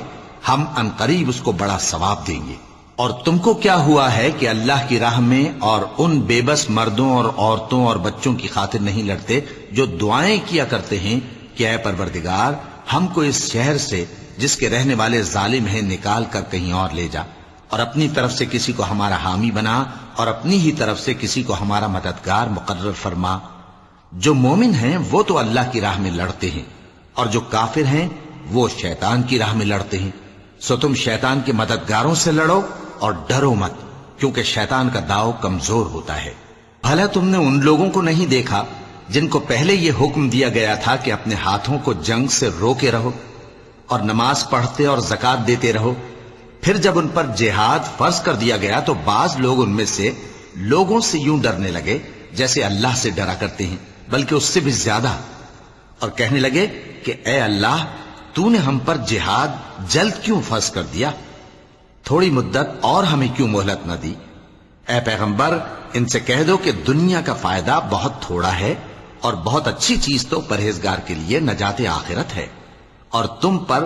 S2: ہم عنقریب اس کو بڑا ثواب دیں گے۔ اور تم کو کیا ہوا ہے کہ اللہ کی راہ میں اور ان بے بس مردوں اور عورتوں اور بچوں کی خاطر نہیں لڑتے جو دعائیں کیا کرتے ہیں کہ اے پروردگار ہم کو اس شہر سے جس کے رہنے والے ظالم ہیں نکال کر کہیں اور لے جا، اور اپنی طرف سے کسی کو ہمارا حامی بنا اور اپنی ہی طرف سے کسی کو ہمارا مددگار مقرر فرما۔ جو مومن ہیں وہ تو اللہ کی راہ میں لڑتے ہیں، اور جو کافر ہیں وہ شیطان کی راہ میں لڑتے ہیں، سو تم شیطان کے مددگاروں سے لڑو اور ڈرو مت، کیونکہ شیطان کا داؤ کمزور ہوتا ہے۔ بھلا تم نے ان لوگوں کو نہیں دیکھا جن کو پہلے یہ حکم دیا گیا تھا کہ اپنے ہاتھوں کو جنگ سے روکے رہو اور نماز پڑھتے اور زکات دیتے رہو، پھر جب ان پر جہاد فرض کر دیا گیا تو بعض لوگ ان میں سے لوگوں سے یوں ڈرنے لگے جیسے اللہ سے ڈرا کرتے ہیں، بلکہ اس سے بھی زیادہ، اور کہنے لگے کہ اے اللہ تو نے ہم پر جہاد جلد کیوں فرض کر دیا، تھوڑی مدت اور ہمیں کیوں مہلت نہ دی۔ اے پیغمبر ان سے کہہ دو کہ دنیا کا فائدہ بہت تھوڑا ہے اور بہت اچھی چیز تو پرہیزگار کے لیے نجات آخرت ہے، اور تم پر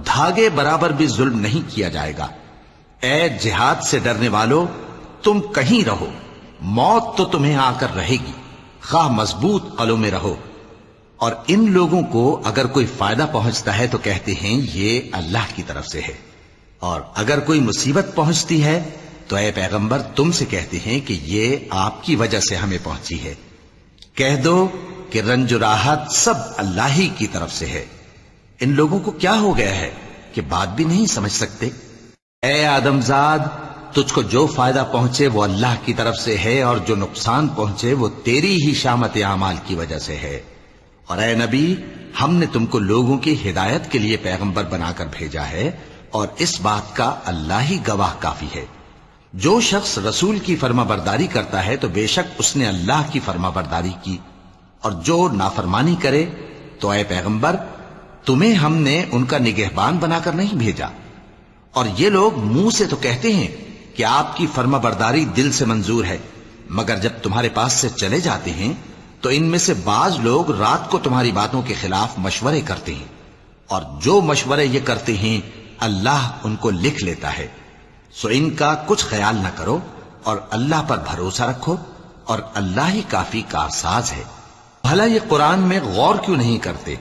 S2: دھاگے برابر بھی ظلم نہیں کیا جائے گا۔ اے جہاد سے ڈرنے والو، تم کہیں رہو، موت تو تمہیں آ کر رہے گی، خواہ مضبوط قلعوں میں رہو۔ اور ان لوگوں کو اگر کوئی فائدہ پہنچتا ہے تو کہتے ہیں یہ اللہ کی طرف سے ہے، اور اگر کوئی مصیبت پہنچتی ہے تو اے پیغمبر تم سے کہتے ہیں کہ یہ آپ کی وجہ سے ہمیں پہنچی ہے۔ کہہ دو کہ رنج و راحت سب اللہ ہی کی طرف سے ہے۔ ان لوگوں کو کیا ہو گیا ہے کہ بات بھی نہیں سمجھ سکتے؟ اے آدم زاد، تجھ کو جو فائدہ پہنچے وہ اللہ کی طرف سے ہے، اور جو نقصان پہنچے وہ تیری ہی شامت اعمال کی وجہ سے ہے۔ اور اے نبی، ہم نے تم کو لوگوں کی ہدایت کے لیے پیغمبر بنا کر بھیجا ہے، اور اس بات کا اللہ ہی گواہ کافی ہے۔ جو شخص رسول کی فرما برداری کرتا ہے تو بے شک اس نے اللہ کی فرما برداری کی، اور جو نافرمانی کرے تو اے پیغمبر تمہیں ہم نے ان کا نگہبان بنا کر نہیں بھیجا۔ اور یہ لوگ منہ سے تو کہتے ہیں کہ آپ کی فرما برداری دل سے منظور ہے، مگر جب تمہارے پاس سے چلے جاتے ہیں تو ان میں سے بعض لوگ رات کو تمہاری باتوں کے خلاف مشورے کرتے ہیں، اور جو مشورے یہ کرتے ہیں اللہ ان کو لکھ لیتا ہے۔ سو ان کا کچھ خیال نہ کرو اور اللہ پر بھروسہ رکھو، اور اللہ ہی کافی کارساز ہے۔ بھلا یہ قرآن میں غور کیوں نہیں کرتے؟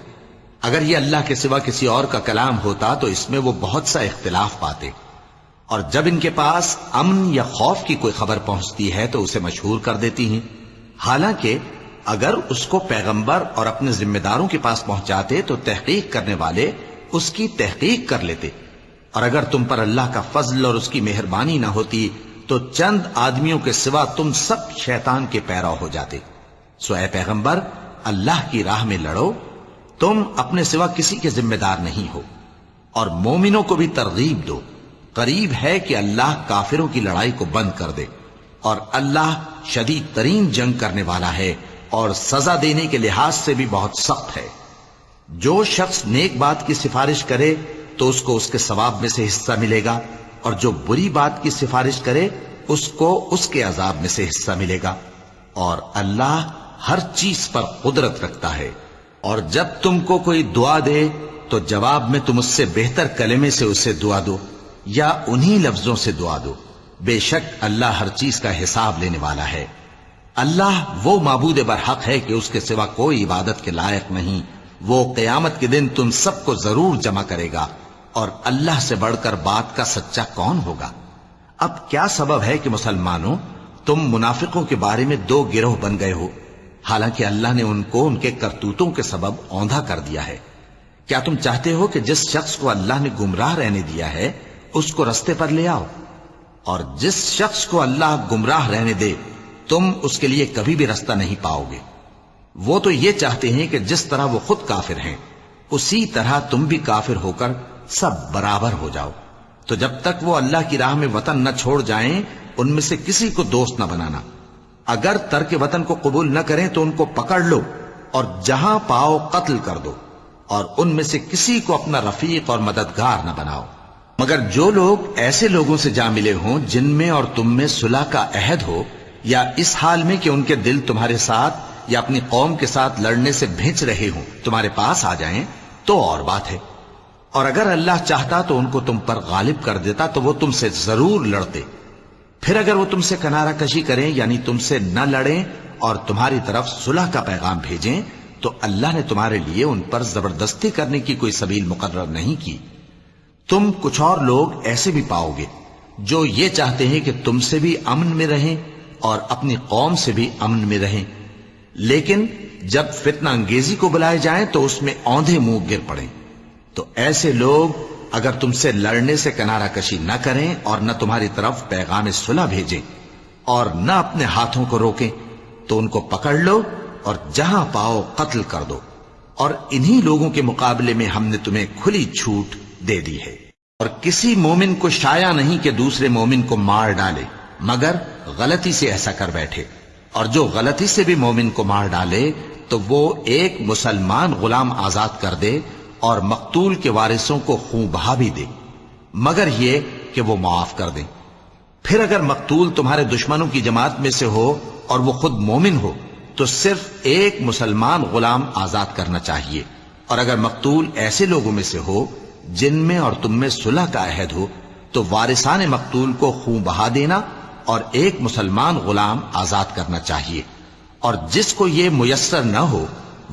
S2: اگر یہ اللہ کے سوا کسی اور کا کلام ہوتا تو اس میں وہ بہت سا اختلاف پاتے، اور جب ان کے پاس امن یا خوف کی کوئی خبر پہنچتی ہے تو اسے مشہور کر دیتی ہیں، حالانکہ اگر اس کو پیغمبر اور اپنے ذمہ داروں کے پاس پہنچاتے تو تحقیق کرنے والے اس کی تحقیق کر لیتے، اور اگر تم پر اللہ کا فضل اور اس کی مہربانی نہ ہوتی تو چند آدمیوں کے سوا تم سب شیطان کے پیرو ہو جاتے۔ سو اے پیغمبر، اللہ کی راہ میں لڑو، تم اپنے سوا کسی کے ذمہ دار نہیں ہو، اور مومنوں کو بھی ترغیب دو، قریب ہے کہ اللہ کافروں کی لڑائی کو بند کر دے، اور اللہ شدید ترین جنگ کرنے والا ہے اور سزا دینے کے لحاظ سے بھی بہت سخت ہے۔ جو شخص نیک بات کی سفارش کرے تو اس کو اس کے ثواب میں سے حصہ ملے گا، اور جو بری بات کی سفارش کرے اس کو اس کے عذاب میں سے حصہ ملے گا، اور اللہ ہر چیز پر قدرت رکھتا ہے۔ اور جب تم کو کوئی دعا دے تو جواب میں تم اس سے بہتر کلمے سے اسے دعا دو یا انہی لفظوں سے دعا دو، بے شک اللہ ہر چیز کا حساب لینے والا ہے۔ اللہ وہ معبود برحق ہے کہ اس کے سوا کوئی عبادت کے لائق نہیں۔ وہ قیامت کے دن تم سب کو ضرور جمع کرے گا، اور اللہ سے بڑھ کر بات کا سچا کون ہوگا؟ اب کیا سبب ہے کہ مسلمانوں تم منافقوں کے بارے میں دو گروہ بن گئے ہو، حالانکہ اللہ نے ان کو ان کے کرتوتوں کے سبب اوندھا کر دیا ہے؟ کیا تم چاہتے ہو کہ جس شخص کو اللہ نے گمراہ رہنے دیا ہے اس کو رستے پر لے آؤ، اور جس شخص کو اللہ گمراہ رہنے دے تم اس کے لیے کبھی بھی رستہ نہیں پاؤ گے؟ وہ تو یہ چاہتے ہیں کہ جس طرح وہ خود کافر ہیں اسی طرح تم بھی کافر ہو کر سب برابر ہو جاؤ۔ تو جب تک وہ اللہ کی راہ میں وطن نہ چھوڑ جائیں ان میں سے کسی کو دوست نہ بنانا۔ اگر ترک وطن کو قبول نہ کریں تو ان کو پکڑ لو اور جہاں پاؤ قتل کر دو، اور ان میں سے کسی کو اپنا رفیق اور مددگار نہ بناؤ، مگر جو لوگ ایسے لوگوں سے جا ملے ہوں جن میں اور تم میں صلح کا عہد ہو، یا اس حال میں کہ ان کے دل تمہارے ساتھ یا اپنی قوم کے ساتھ لڑنے سے بھیج رہے ہوں تمہارے پاس آ جائیں تو اور بات ہے، اور اگر اللہ چاہتا تو ان کو تم پر غالب کر دیتا تو وہ تم سے ضرور لڑتے۔ پھر اگر وہ تم سے کنارہ کشی کریں یعنی تم سے نہ لڑیں اور تمہاری طرف صلح کا پیغام بھیجیں تو اللہ نے تمہارے لیے ان پر زبردستی کرنے کی کوئی سبیل مقرر نہیں کی۔ تم کچھ اور لوگ ایسے بھی پاؤ گے جو یہ چاہتے ہیں کہ تم سے بھی امن میں رہیں اور اپنی قوم سے بھی امن میں رہیں، لیکن جب فتنہ انگیزی کو بلائے جائیں تو اس میں اوندھے منہ گر پڑیں۔ تو ایسے لوگ اگر تم سے لڑنے سے کنارہ کشی نہ کریں اور نہ تمہاری طرف پیغام صلح بھیجیں اور نہ اپنے ہاتھوں کو روکیں تو ان کو پکڑ لو اور جہاں پاؤ قتل کر دو، اور انہی لوگوں کے مقابلے میں ہم نے تمہیں کھلی چھوٹ دے دی ہے۔ اور کسی مومن کو شایع نہیں کہ دوسرے مومن کو مار ڈالے مگر غلطی سے ایسا کر بیٹھے، اور جو غلطی سے بھی مومن کو مار ڈالے تو وہ ایک مسلمان غلام آزاد کر دے اور مقتول کے وارثوں کو خون بہا بھی دے، مگر یہ کہ وہ معاف کر دیں۔ پھر اگر مقتول تمہارے دشمنوں کی جماعت میں سے ہو اور وہ خود مومن ہو تو صرف ایک مسلمان غلام آزاد کرنا چاہیے، اور اگر مقتول ایسے لوگوں میں سے ہو جن میں اور تم میں صلح کا عہد ہو تو وارثان مقتول کو خون بہا دینا اور ایک مسلمان غلام آزاد کرنا چاہیے، اور جس کو یہ میسر نہ ہو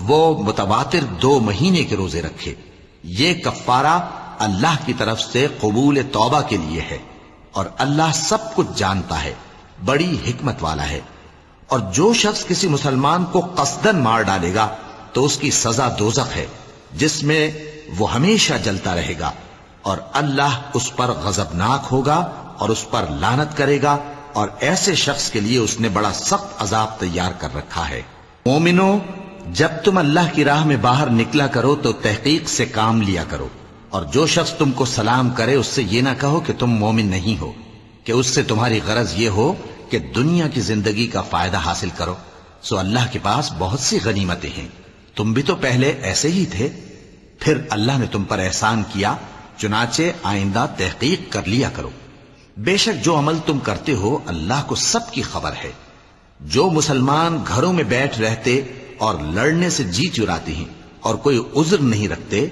S2: وہ متواتر 2 مہینے کے روزے رکھے۔ یہ کفارہ اللہ کی طرف سے قبول توبہ کے لیے ہے، اور اللہ سب کچھ جانتا ہے، بڑی حکمت والا ہے۔ اور جو شخص کسی مسلمان کو قصدن مار ڈالے گا تو اس کی سزا دوزخ ہے جس میں وہ ہمیشہ جلتا رہے گا، اور اللہ اس پر غضبناک ہوگا اور اس پر لعنت کرے گا، اور ایسے شخص کے لیے اس نے بڑا سخت عذاب تیار کر رکھا ہے۔ مومنو، جب تم اللہ کی راہ میں باہر نکلا کرو تو تحقیق سے کام لیا کرو، اور جو شخص تم کو سلام کرے اس سے یہ نہ کہو کہ تم مومن نہیں ہو، کہ اس سے تمہاری غرض یہ ہو کہ دنیا کی زندگی کا فائدہ حاصل کرو۔ سو اللہ کے پاس بہت سی غنیمتیں ہیں، تم بھی تو پہلے ایسے ہی تھے، پھر اللہ نے تم پر احسان کیا، چنانچہ آئندہ تحقیق کر لیا کرو۔ بے شک جو عمل تم کرتے ہو اللہ کو سب کی خبر ہے۔ جو مسلمان گھروں میں بیٹھ رہتے اور لڑنے سے جی چراتے ہیں اور کوئی عذر نہیں رکھتے،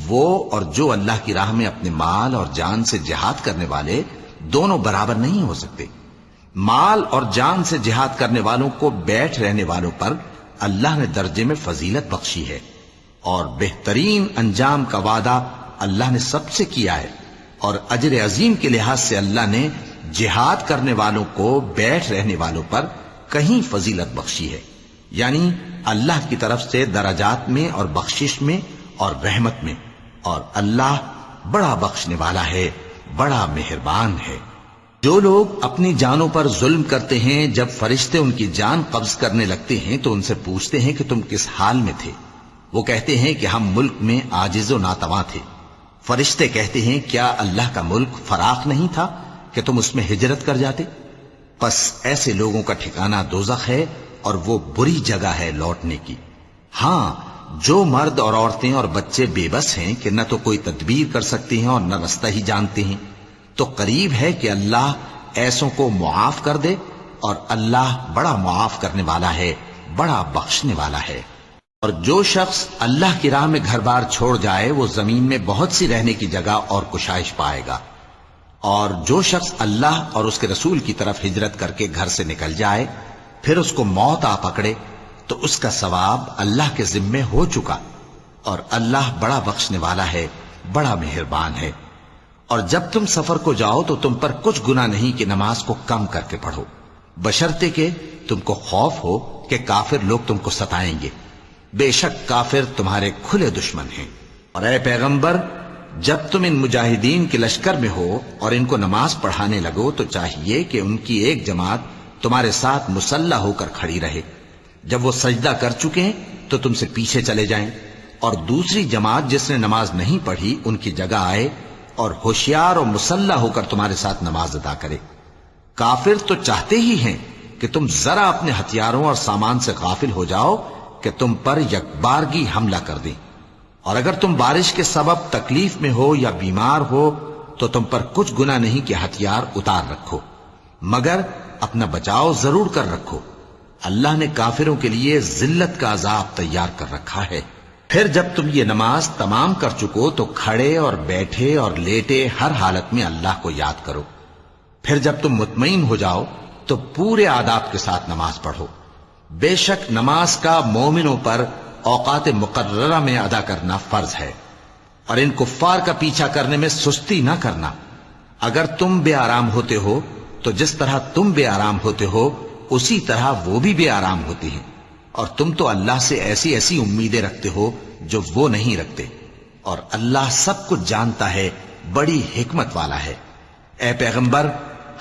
S2: وہ اور جو اللہ کی راہ میں اپنے مال اور جان سے جہاد کرنے والے دونوں برابر نہیں ہو سکتے۔ مال اور جان سے جہاد کرنے والوں کو بیٹھ رہنے والوں پر اللہ نے درجے میں فضیلت بخشی ہے، اور بہترین انجام کا وعدہ اللہ نے سب سے کیا ہے، اور اجر عظیم کے لحاظ سے اللہ نے جہاد کرنے والوں کو بیٹھ رہنے والوں پر کہیں فضیلت بخشی ہے، یعنی اللہ کی طرف سے درجات میں اور بخشش میں اور رحمت میں، اور اللہ بڑا بخشنے والا ہے، بڑا مہربان ہے۔ جو لوگ اپنی جانوں پر ظلم کرتے ہیں، جب فرشتے ان کی جان قبض کرنے لگتے ہیں تو ان سے پوچھتے ہیں کہ تم کس حال میں تھے؟ وہ کہتے ہیں کہ ہم ملک میں عاجز و ناتواں تھے۔ فرشتے کہتے ہیں کیا اللہ کا ملک فراخ نہیں تھا کہ تم اس میں ہجرت کر جاتے؟ پس ایسے لوگوں کا ٹھکانہ دوزخ ہے، اور وہ بری جگہ ہے لوٹنے کی۔ ہاں، جو مرد اور عورتیں اور بچے بے بس ہیں کہ نہ تو کوئی تدبیر کر سکتے ہیں اور نہ رستہ ہی جانتے ہیں، تو قریب ہے کہ اللہ ایسوں کو معاف کر دے، اور اللہ بڑا معاف کرنے والا ہے، بڑا بخشنے والا ہے۔ اور جو شخص اللہ کی راہ میں گھر بار چھوڑ جائے وہ زمین میں بہت سی رہنے کی جگہ اور کشائش پائے گا، اور جو شخص اللہ اور اس کے رسول کی طرف ہجرت کر کے گھر سے نکل جائے پھر اس کو موت آ پکڑے تو اس کا ثواب اللہ کے ذمے ہو چکا، اور اللہ بڑا بخشنے والا ہے، بڑا مہربان ہے۔ اور جب تم سفر کو جاؤ تو تم پر کچھ گناہ نہیں کہ نماز کو کم کر کے پڑھو، بشرطے کہ تم کو خوف ہو کہ کافر لوگ تم کو ستائیں گے، بے شک کافر تمہارے کھلے دشمن ہیں۔ اور اے پیغمبر، جب تم ان مجاہدین کے لشکر میں ہو اور ان کو نماز پڑھانے لگو تو چاہیے کہ ان کی ایک جماعت تمہارے ساتھ مسلح ہو کر کھڑی رہے، جب وہ سجدہ کر چکے ہیں تو تم سے پیچھے چلے جائیں، اور دوسری جماعت جس نے نماز نہیں پڑھی ان کی جگہ آئے اور ہوشیار اور مسلح ہو کر تمہارے ساتھ نماز ادا کرے۔ کافر تو چاہتے ہی ہیں کہ تم ذرا اپنے ہتھیاروں اور سامان سے غافل ہو جاؤ کہ تم پر یکبارگی حملہ کر دیں، اور اگر تم بارش کے سبب تکلیف میں ہو یا بیمار ہو تو تم پر کچھ گناہ نہیں کہ ہتھیار اتار رکھو، مگر اپنا بچاؤ ضرور کر رکھو۔ اللہ نے کافروں کے لیے ذلت کا عذاب تیار کر رکھا ہے۔ پھر جب تم یہ نماز تمام کر چکو تو کھڑے اور بیٹھے اور لیٹے ہر حالت میں اللہ کو یاد کرو۔ پھر جب تم مطمئن ہو جاؤ تو پورے آداب کے ساتھ نماز پڑھو۔ بے شک نماز کا مومنوں پر اوقات مقررہ میں ادا کرنا فرض ہے، اور ان کفار کا پیچھا کرنے میں سستی نہ کرنا۔ اگر تم بے آرام ہوتے ہو تو جس طرح تم بے آرام ہوتے ہو اسی طرح وہ بھی بے آرام ہوتے ہیں، اور تم تو اللہ سے ایسی ایسی امیدیں رکھتے ہو جو وہ نہیں رکھتے، اور اللہ سب کچھ جانتا ہے، بڑی حکمت والا ہے۔ اے پیغمبر،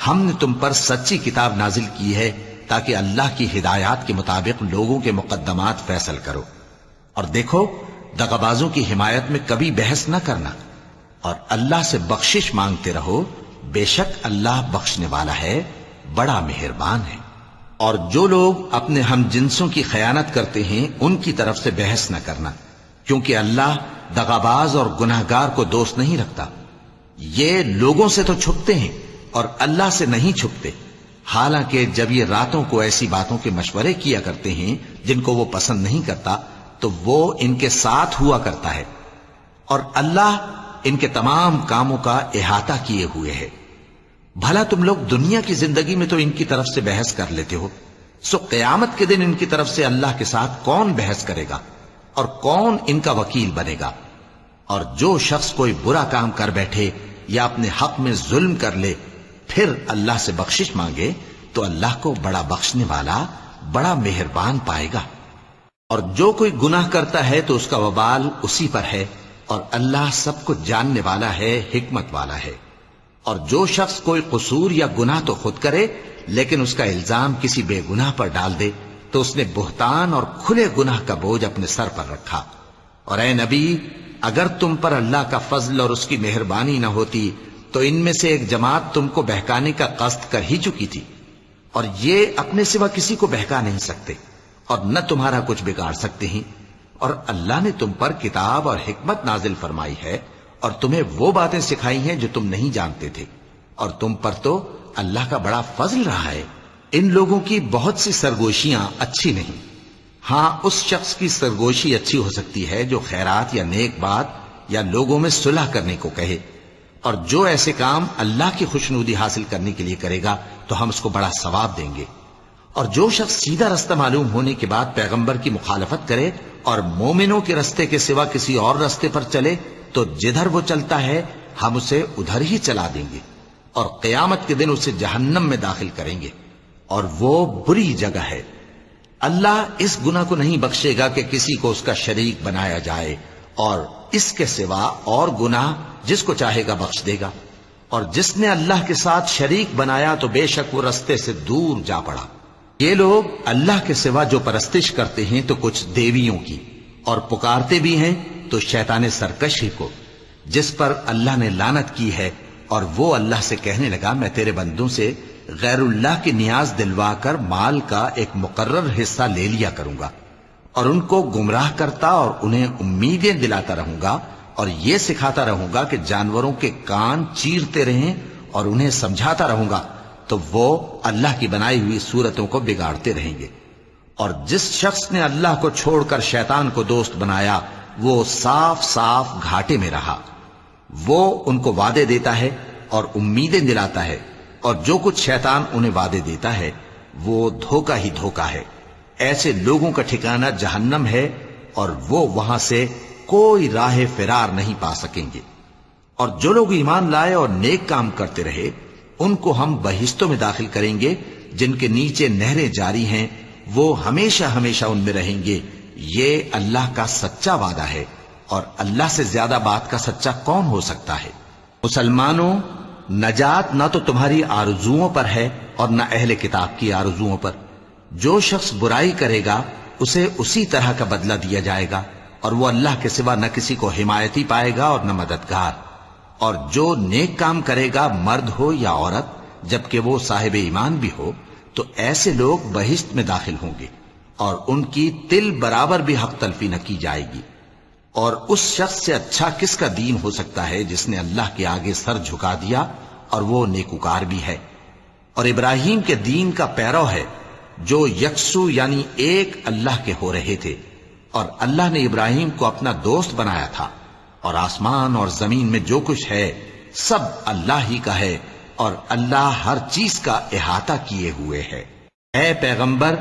S2: ہم نے تم پر سچی کتاب نازل کی ہے تاکہ اللہ کی ہدایات کے مطابق لوگوں کے مقدمات فیصل کرو، اور دیکھو دغابازوں کی حمایت میں کبھی بحث نہ کرنا، اور اللہ سے بخشش مانگتے رہو، بے شک اللہ بخشنے والا ہے، بڑا مہربان ہے۔ اور جو لوگ اپنے ہم جنسوں کی خیانت کرتے ہیں ان کی طرف سے بحث نہ کرنا، کیونکہ اللہ دغاباز اور گناہگار کو دوست نہیں رکھتا۔ یہ لوگوں سے تو چھپتے ہیں اور اللہ سے نہیں چھپتے، حالانکہ جب یہ راتوں کو ایسی باتوں کے مشورے کیا کرتے ہیں جن کو وہ پسند نہیں کرتا تو وہ ان کے ساتھ ہوا کرتا ہے، اور اللہ ان کے تمام کاموں کا احاطہ کیے ہوئے ہے۔ بھلا تم لوگ دنیا کی زندگی میں تو ان کی طرف سے بحث کر لیتے ہو، سو قیامت کے دن ان کی طرف سے اللہ کے ساتھ کون بحث کرے گا اور کون ان کا وکیل بنے گا؟ اور جو شخص کوئی برا کام کر بیٹھے یا اپنے حق میں ظلم کر لے پھر اللہ سے بخشش مانگے تو اللہ کو بڑا بخشنے والا، بڑا مہربان پائے گا۔ اور جو کوئی گناہ کرتا ہے تو اس کا وبال اسی پر ہے، اور اللہ سب کو جاننے والا ہے، حکمت والا ہے۔ اور جو شخص کوئی قصور یا گناہ تو خود کرے لیکن اس کا الزام کسی بے گناہ پر ڈال دے تو اس نے بہتان اور کھلے گناہ کا بوجھ اپنے سر پر رکھا۔ اور اے نبی، اگر تم پر اللہ کا فضل اور اس کی مہربانی نہ ہوتی تو ان میں سے ایک جماعت تم کو بہکانے کا قصد کر ہی چکی تھی، اور یہ اپنے سوا کسی کو بہکا نہیں سکتے اور نہ تمہارا کچھ بگاڑ سکتے ہیں۔ اور اللہ نے تم پر کتاب اور حکمت نازل فرمائی ہے اور تمہیں وہ باتیں سکھائی ہیں جو تم نہیں جانتے تھے، اور تم پر تو اللہ کا بڑا فضل رہا ہے۔ ان لوگوں کی بہت سی سرگوشیاں اچھی نہیں، ہاں اس شخص کی سرگوشی اچھی ہو سکتی ہے جو خیرات یا نیک بات یا لوگوں میں صلح کرنے کو کہے، اور جو ایسے کام اللہ کی خوشنودی حاصل کرنے کے لیے کرے گا تو ہم اس کو بڑا ثواب دیں گے۔ اور جو شخص سیدھا رستہ معلوم ہونے کے بعد پیغمبر کی مخالفت کرے اور مومنوں کے رستے کے سوا کسی اور رستے پر چلے تو جدھر وہ چلتا ہے ہم اسے ادھر ہی چلا دیں گے، اور قیامت کے دن اسے جہنم میں داخل کریں گے، اور وہ بری جگہ ہے۔ اللہ اس گناہ کو نہیں بخشے گا کہ کسی کو اس کا شریک بنایا جائے، اور اس کے سوا اور گناہ جس کو چاہے گا بخش دے گا، اور جس نے اللہ کے ساتھ شریک بنایا تو بے شک وہ رستے سے دور جا پڑا۔ یہ لوگ اللہ کے سوا جو پرستش کرتے ہیں تو کچھ دیویوں کی، اور پکارتے بھی ہیں تو شیطان سرکشی کو، جس پر اللہ نے لعنت کی ہے، اور وہ اللہ سے کہنے لگا میں تیرے بندوں سے غیر اللہ کی نیاز دلوا کر مال کا ایک مقرر حصہ لے لیا کروں گا، اور ان کو گمراہ کرتا اور انہیں امیدیں دلاتا رہوں گا، اور یہ سکھاتا رہوں گا کہ جانوروں کے کان چیرتے رہیں، اور انہیں سمجھاتا رہوں گا تو وہ اللہ کی بنائی ہوئی صورتوں کو بگاڑتے رہیں گے۔ اور جس شخص نے اللہ کو چھوڑ کر شیطان کو دوست بنایا وہ صاف صاف گھاٹے میں رہا۔ وہ ان کو وعدے دیتا ہے اور امیدیں دلاتا ہے، اور جو کچھ شیطان انہیں وعدے دیتا ہے وہ دھوکہ ہی دھوکہ ہے۔ ایسے لوگوں کا ٹھکانہ جہنم ہے، اور وہ وہاں سے کوئی راہ فرار نہیں پا سکیں گے۔ اور جو لوگ ایمان لائے اور نیک کام کرتے رہے ان کو ہم بہشتوں میں داخل کریں گے جن کے نیچے نہریں جاری ہیں، وہ ہمیشہ ہمیشہ ان میں رہیں گے۔ یہ اللہ کا سچا وعدہ ہے، اور اللہ سے زیادہ بات کا سچا کون ہو سکتا ہے؟ مسلمانوں، نجات نہ تو تمہاری آرزوؤں پر ہے اور نہ اہل کتاب کی آرزوؤں پر۔ جو شخص برائی کرے گا اسے اسی طرح کا بدلہ دیا جائے گا، اور وہ اللہ کے سوا نہ کسی کو حمایتی پائے گا اور نہ مددگار۔ اور جو نیک کام کرے گا مرد ہو یا عورت جبکہ وہ صاحب ایمان بھی ہو تو ایسے لوگ بہشت میں داخل ہوں گے، اور ان کی تل برابر بھی حق تلفی نہ کی جائے گی۔ اور اس شخص سے اچھا کس کا دین ہو سکتا ہے جس نے اللہ کے آگے سر جھکا دیا اور وہ نیکوکار بھی ہے، اور ابراہیم کے دین کا پیرو ہے جو یکسو یعنی ایک اللہ کے ہو رہے تھے، اور اللہ نے ابراہیم کو اپنا دوست بنایا تھا۔ اور آسمان اور زمین میں جو کچھ ہے سب اللہ ہی کا ہے، اور اللہ ہر چیز کا احاطہ کیے ہوئے ہے۔ اے پیغمبر،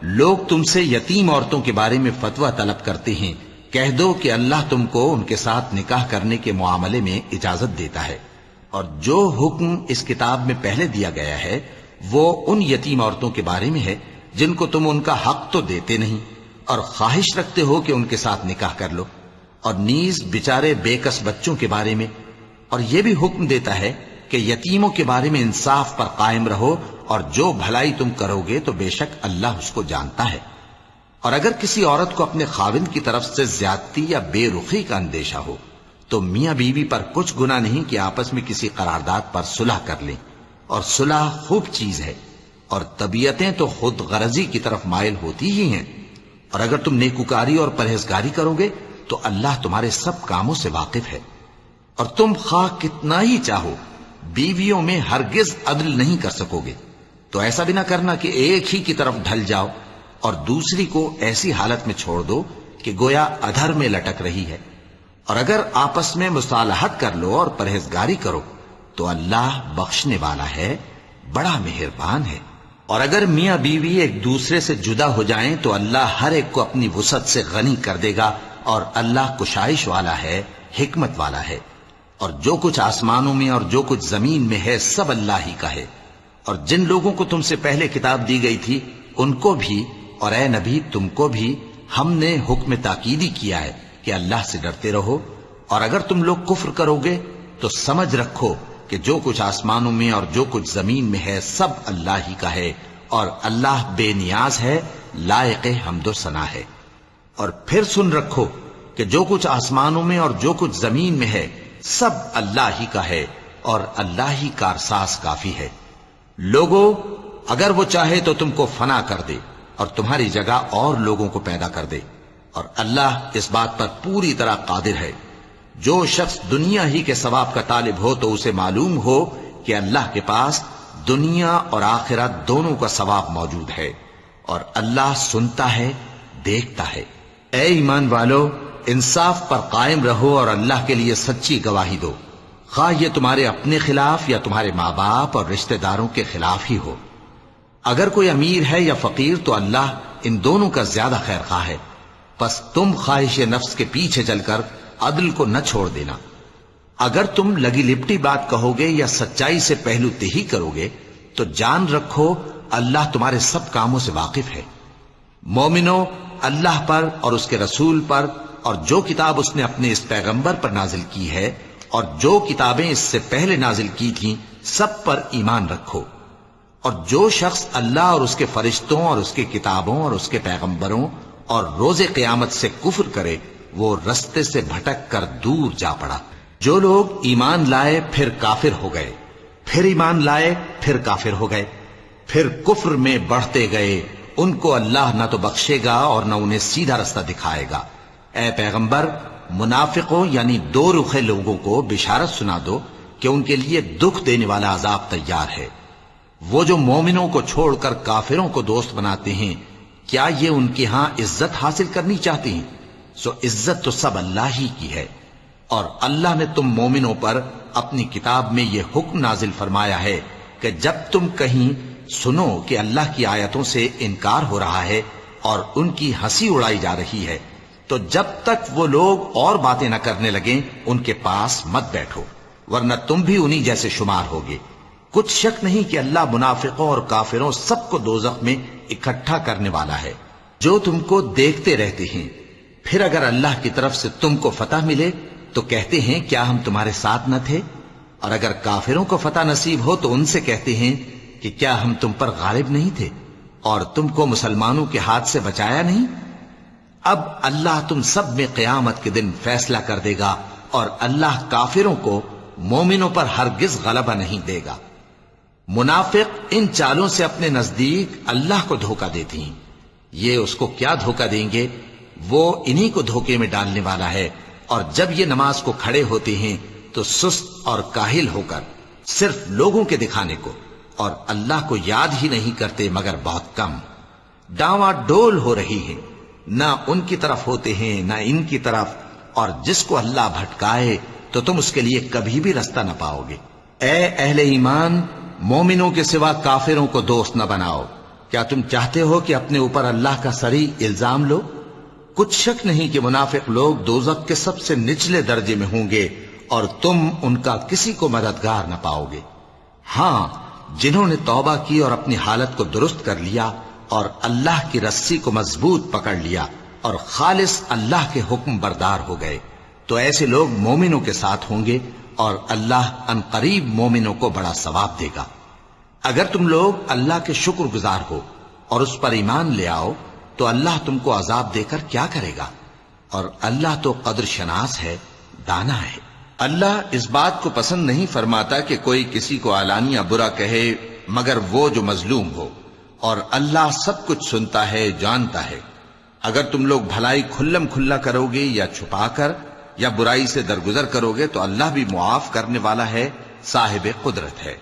S2: لوگ تم سے یتیم عورتوں کے بارے میں فتویٰ طلب کرتے ہیں، کہہ دو کہ اللہ تم کو ان کے ساتھ نکاح کرنے کے معاملے میں اجازت دیتا ہے، اور جو حکم اس کتاب میں پہلے دیا گیا ہے وہ ان یتیم عورتوں کے بارے میں ہے جن کو تم ان کا حق تو دیتے نہیں، اور خواہش رکھتے ہو کہ ان کے ساتھ نکاح کر لو، اور نیز بیچارے بے کس بچوں کے بارے میں۔ اور یہ بھی حکم دیتا ہے کہ یتیموں کے بارے میں انصاف پر قائم رہو، اور جو بھلائی تم کرو گے تو بے شک اللہ اس کو جانتا ہے۔ اور اگر کسی عورت کو اپنے خاوند کی طرف سے زیادتی یا بے رخی کا اندیشہ ہو تو میاں بیوی پر کچھ گناہ نہیں کہ آپس میں کسی قرارداد پر صلح کر لیں، اور صلح خوب چیز ہے، اور طبیعتیں تو خود غرضی کی طرف مائل ہوتی ہی ہیں۔ اور اگر تم نیکوکاری اور پرہیزگاری کرو گے تو اللہ تمہارے سب کاموں سے واقف ہے۔ اور تم خواہ کتنا ہی چاہو بیویوں میں ہرگز عدل نہیں کر سکو گے، تو ایسا بھی نہ کرنا کہ ایک ہی کی طرف ڈھل جاؤ اور دوسری کو ایسی حالت میں چھوڑ دو کہ گویا ادھر میں لٹک رہی ہے۔ اور اگر آپس میں مصالحت کر لو اور پرہیزگاری کرو تو اللہ بخشنے والا ہے، بڑا مہربان ہے۔ اور اگر میاں بیوی ایک دوسرے سے جدا ہو جائیں تو اللہ ہر ایک کو اپنی وسعت سے غنی کر دے گا، اور اللہ کشائش والا ہے، حکمت والا ہے۔ اور جو کچھ آسمانوں میں اور جو کچھ زمین میں ہے سب اللہ ہی کا ہے۔ اور جن لوگوں کو تم سے پہلے کتاب دی گئی تھی ان کو بھی اور اے نبی تم کو بھی ہم نے حکم تاکیدی کیا ہے کہ اللہ سے ڈرتے رہو، اور اگر تم لوگ کفر کرو گے تو سمجھ رکھو کہ جو کچھ آسمانوں میں اور جو کچھ زمین میں ہے سب اللہ ہی کا ہے، اور اللہ بے نیاز ہے، لائق حمد و ثنا ہے۔ اور پھر سن رکھو کہ جو کچھ آسمانوں میں اور جو کچھ زمین میں ہے سب اللہ ہی کا ہے، اور اللہ ہی کارساز کافی ہے۔ لوگوں، اگر وہ چاہے تو تم کو فنا کر دے اور تمہاری جگہ اور لوگوں کو پیدا کر دے، اور اللہ اس بات پر پوری طرح قادر ہے۔ جو شخص دنیا ہی کے ثواب کا طالب ہو تو اسے معلوم ہو کہ اللہ کے پاس دنیا اور آخرت دونوں کا ثواب موجود ہے، اور اللہ سنتا ہے، دیکھتا ہے۔ اے ایمان والو، انصاف پر قائم رہو اور اللہ کے لیے سچی گواہی دو، خواہ یہ تمہارے اپنے خلاف یا تمہارے ماں باپ اور رشتہ داروں کے خلاف ہی ہو۔ اگر کوئی امیر ہے یا فقیر تو اللہ ان دونوں کا زیادہ خیر خواہ ہے، پس تم خواہش نفس کے پیچھے چل کر عدل کو نہ چھوڑ دینا۔ اگر تم لگی لپٹی بات کہو گے یا سچائی سے پہلو تہی کرو گے تو جان رکھو اللہ تمہارے سب کاموں سے واقف ہے۔ مومنو، اللہ پر اور اس کے رسول پر اور جو کتاب اس نے اپنے اس پیغمبر پر نازل کی ہے اور جو کتابیں اس سے پہلے نازل کی تھیں سب پر ایمان رکھو۔ اور جو شخص اللہ اور اس کے فرشتوں اور اس کے کتابوں اور اس کے پیغمبروں اور روز قیامت سے کفر کرے وہ رستے سے بھٹک کر دور جا پڑا۔ جو لوگ ایمان لائے پھر کافر ہو گئے، پھر ایمان لائے پھر کافر ہو گئے، پھر کفر میں بڑھتے گئے، ان کو اللہ نہ تو بخشے گا اور نہ انہیں سیدھا رستہ دکھائے گا۔ اے پیغمبر، منافقوں یعنی دو رخے لوگوں کو بشارت سنا دو کہ ان کے لیے دکھ دینے والا عذاب تیار ہے۔ وہ جو مومنوں کو چھوڑ کر کافروں کو دوست بناتے ہیں، کیا یہ ان کے ہاں عزت حاصل کرنی چاہتے ہیں؟ سو عزت تو سب اللہ ہی کی ہے۔ اور اللہ نے تم مومنوں پر اپنی کتاب میں یہ حکم نازل فرمایا ہے کہ جب تم کہیں سنو کہ اللہ کی آیتوں سے انکار ہو رہا ہے اور ان کی ہنسی اڑائی جا رہی ہے تو جب تک وہ لوگ اور باتیں نہ کرنے لگیں ان کے پاس مت بیٹھو، ورنہ تم بھی انہی جیسے شمار ہوگے۔ کچھ شک نہیں کہ اللہ منافقوں اور کافروں سب کو دوزخ میں اکٹھا کرنے والا ہے، جو تم کو دیکھتے رہتے ہیں۔ پھر اگر اللہ کی طرف سے تم کو فتح ملے تو کہتے ہیں کیا ہم تمہارے ساتھ نہ تھے؟ اور اگر کافروں کو فتح نصیب ہو تو ان سے کہتے ہیں کہ کیا ہم تم پر غالب نہیں تھے اور تم کو مسلمانوں کے ہاتھ سے بچایا نہیں؟ اب اللہ تم سب میں قیامت کے دن فیصلہ کر دے گا اور اللہ کافروں کو مومنوں پر ہرگز غلبہ نہیں دے گا۔ منافق ان چالوں سے اپنے نزدیک اللہ کو دھوکہ دیتی ہیں، یہ اس کو کیا دھوکہ دیں گے؟ وہ انہی کو دھوکے میں ڈالنے والا ہے۔ اور جب یہ نماز کو کھڑے ہوتے ہیں تو سست اور کاہل ہو کر صرف لوگوں کے دکھانے کو اور اللہ کو یاد ہی نہیں کرتے مگر بہت کم۔ ڈاواں ڈول ہو رہی ہے، نہ ان کی طرف ہوتے ہیں نہ ان کی طرف، اور جس کو اللہ بھٹکائے تو تم اس کے لیے کبھی بھی رستہ نہ پاؤ گے۔ اے اہل ایمان، مومنوں کے سوا کافروں کو دوست نہ بناؤ۔ کیا تم چاہتے ہو کہ اپنے اوپر اللہ کا صریح الزام لو؟ کچھ شک نہیں کہ منافق لوگ دوزخ کے سب سے نچلے درجے میں ہوں گے اور تم ان کا کسی کو مددگار نہ پاؤ گے۔ ہاں، جنہوں نے توبہ کی اور اپنی حالت کو درست کر لیا اور اللہ کی رسی کو مضبوط پکڑ لیا اور خالص اللہ کے حکم بردار ہو گئے تو ایسے لوگ مومنوں کے ساتھ ہوں گے اور اللہ ان قریب مومنوں کو بڑا ثواب دے گا۔ اگر تم لوگ اللہ کے شکر گزار ہو اور اس پر ایمان لے آؤ تو اللہ تم کو عذاب دے کر کیا کرے گا؟ اور اللہ تو قدر شناس ہے، دانا ہے۔ اللہ اس بات کو پسند نہیں فرماتا کہ کوئی کسی کو علانیہ برا کہے مگر وہ جو مظلوم ہو، اور اللہ سب کچھ سنتا ہے، جانتا ہے۔ اگر تم لوگ بھلائی کھلم کھلا کرو گے یا چھپا کر یا برائی سے درگزر کرو گے تو اللہ بھی معاف کرنے والا ہے، صاحب قدرت ہے۔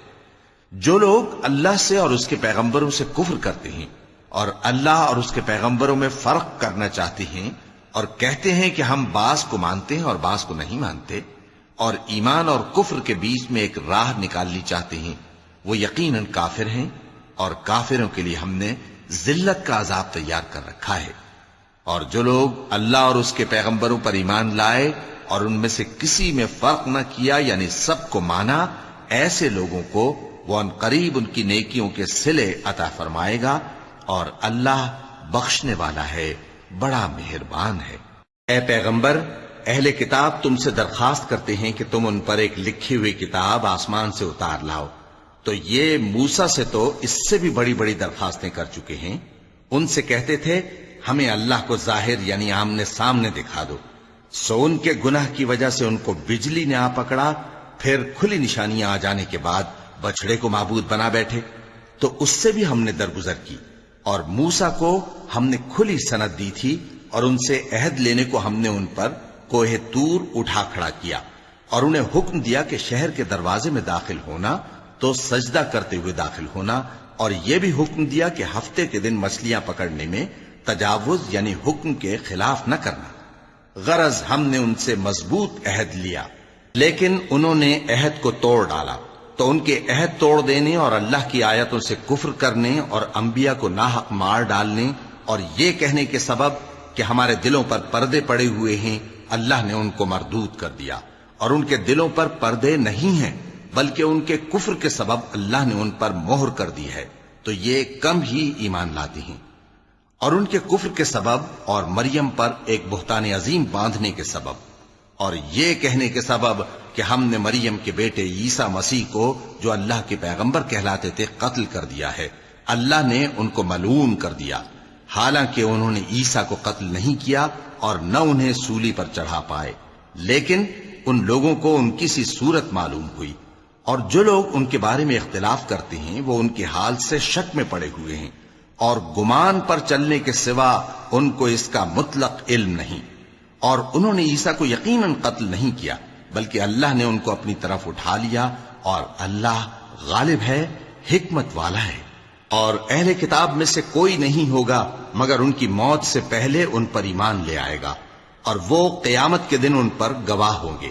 S2: جو لوگ اللہ سے اور اس کے پیغمبروں سے کفر کرتے ہیں اور اللہ اور اس کے پیغمبروں میں فرق کرنا چاہتے ہیں اور کہتے ہیں کہ ہم بعض کو مانتے ہیں اور بعض کو نہیں مانتے، اور ایمان اور کفر کے بیچ میں ایک راہ نکالنی چاہتے ہیں، وہ یقیناً کافر ہیں، اور کافروں کے لیے ہم نے ذلت کا عذاب تیار کر رکھا ہے۔ اور جو لوگ اللہ اور اس کے پیغمبروں پر ایمان لائے اور ان میں سے کسی میں فرق نہ کیا یعنی سب کو مانا، ایسے لوگوں کو وہ ان قریب ان کی نیکیوں کے صلے عطا فرمائے گا، اور اللہ بخشنے والا ہے، بڑا مہربان ہے۔ اے پیغمبر، اہل کتاب تم سے درخواست کرتے ہیں کہ تم ان پر ایک لکھی ہوئی کتاب آسمان سے اتار لاؤ، تو یہ موسیٰ سے تو اس سے بھی بڑی بڑی درخواستیں کر چکے ہیں۔ ان سے کہتے تھے ہمیں اللہ کو ظاہر یعنی آمنے سامنے دکھا دو، سو ان کے گناہ کی وجہ سے ان کو بجلی نے آ پکڑا، پھر کھلی نشانیاں آ جانے کے بعد بچڑے کو معبود بنا بیٹھے، تو اس سے بھی ہم نے درگزر کی۔ اور موسیٰ کو ہم نے کھلی سند دی تھی اور ان سے عہد لینے کو ہم نے ان پر کوہ طور اٹھا کھڑا کیا، اور انہیں حکم دیا کہ شہر کے دروازے میں داخل ہونا تو سجدہ کرتے ہوئے داخل ہونا، اور یہ بھی حکم دیا کہ ہفتے کے دن مچھلیاں پکڑنے میں تجاوز یعنی حکم کے خلاف نہ کرنا۔ غرض ہم نے ان سے مضبوط عہد لیا، لیکن انہوں نے عہد کو توڑ ڈالا، تو ان کے عہد توڑ دینے اور اللہ کی آیتوں سے کفر کرنے اور انبیاء کو ناحق مار ڈالنے اور یہ کہنے کے سبب کہ ہمارے دلوں پر پردے پڑے ہوئے ہیں، اللہ نے ان کو مردود کر دیا، اور ان کے دلوں پر پردے نہیں ہیں بلکہ ان کے کفر کے سبب اللہ نے ان پر مہر کر دی ہے، تو یہ کم ہی ایمان لاتے ہیں۔ اور ان کے کفر کے سبب اور مریم پر ایک بہتان عظیم باندھنے کے سبب اور یہ کہنے کے سبب کہ ہم نے مریم کے بیٹے عیسیٰ مسیح کو جو اللہ کے پیغمبر کہلاتے تھے قتل کر دیا ہے، اللہ نے ان کو ملعون کر دیا، حالانکہ انہوں نے عیسیٰ کو قتل نہیں کیا اور نہ انہیں سولی پر چڑھا پائے، لیکن ان لوگوں کو ان کی سی صورت معلوم ہوئی، اور جو لوگ ان کے بارے میں اختلاف کرتے ہیں وہ ان کے حال سے شک میں پڑے ہوئے ہیں، اور گمان پر چلنے کے سوا ان کو اس کا مطلق علم نہیں، اور انہوں نے عیسیٰ کو یقیناً قتل نہیں کیا بلکہ اللہ نے ان کو اپنی طرف اٹھا لیا، اور اللہ غالب ہے، حکمت والا ہے۔ اور اہل کتاب میں سے کوئی نہیں ہوگا مگر ان کی موت سے پہلے ان پر ایمان لے آئے گا، اور وہ قیامت کے دن ان پر گواہ ہوں گے۔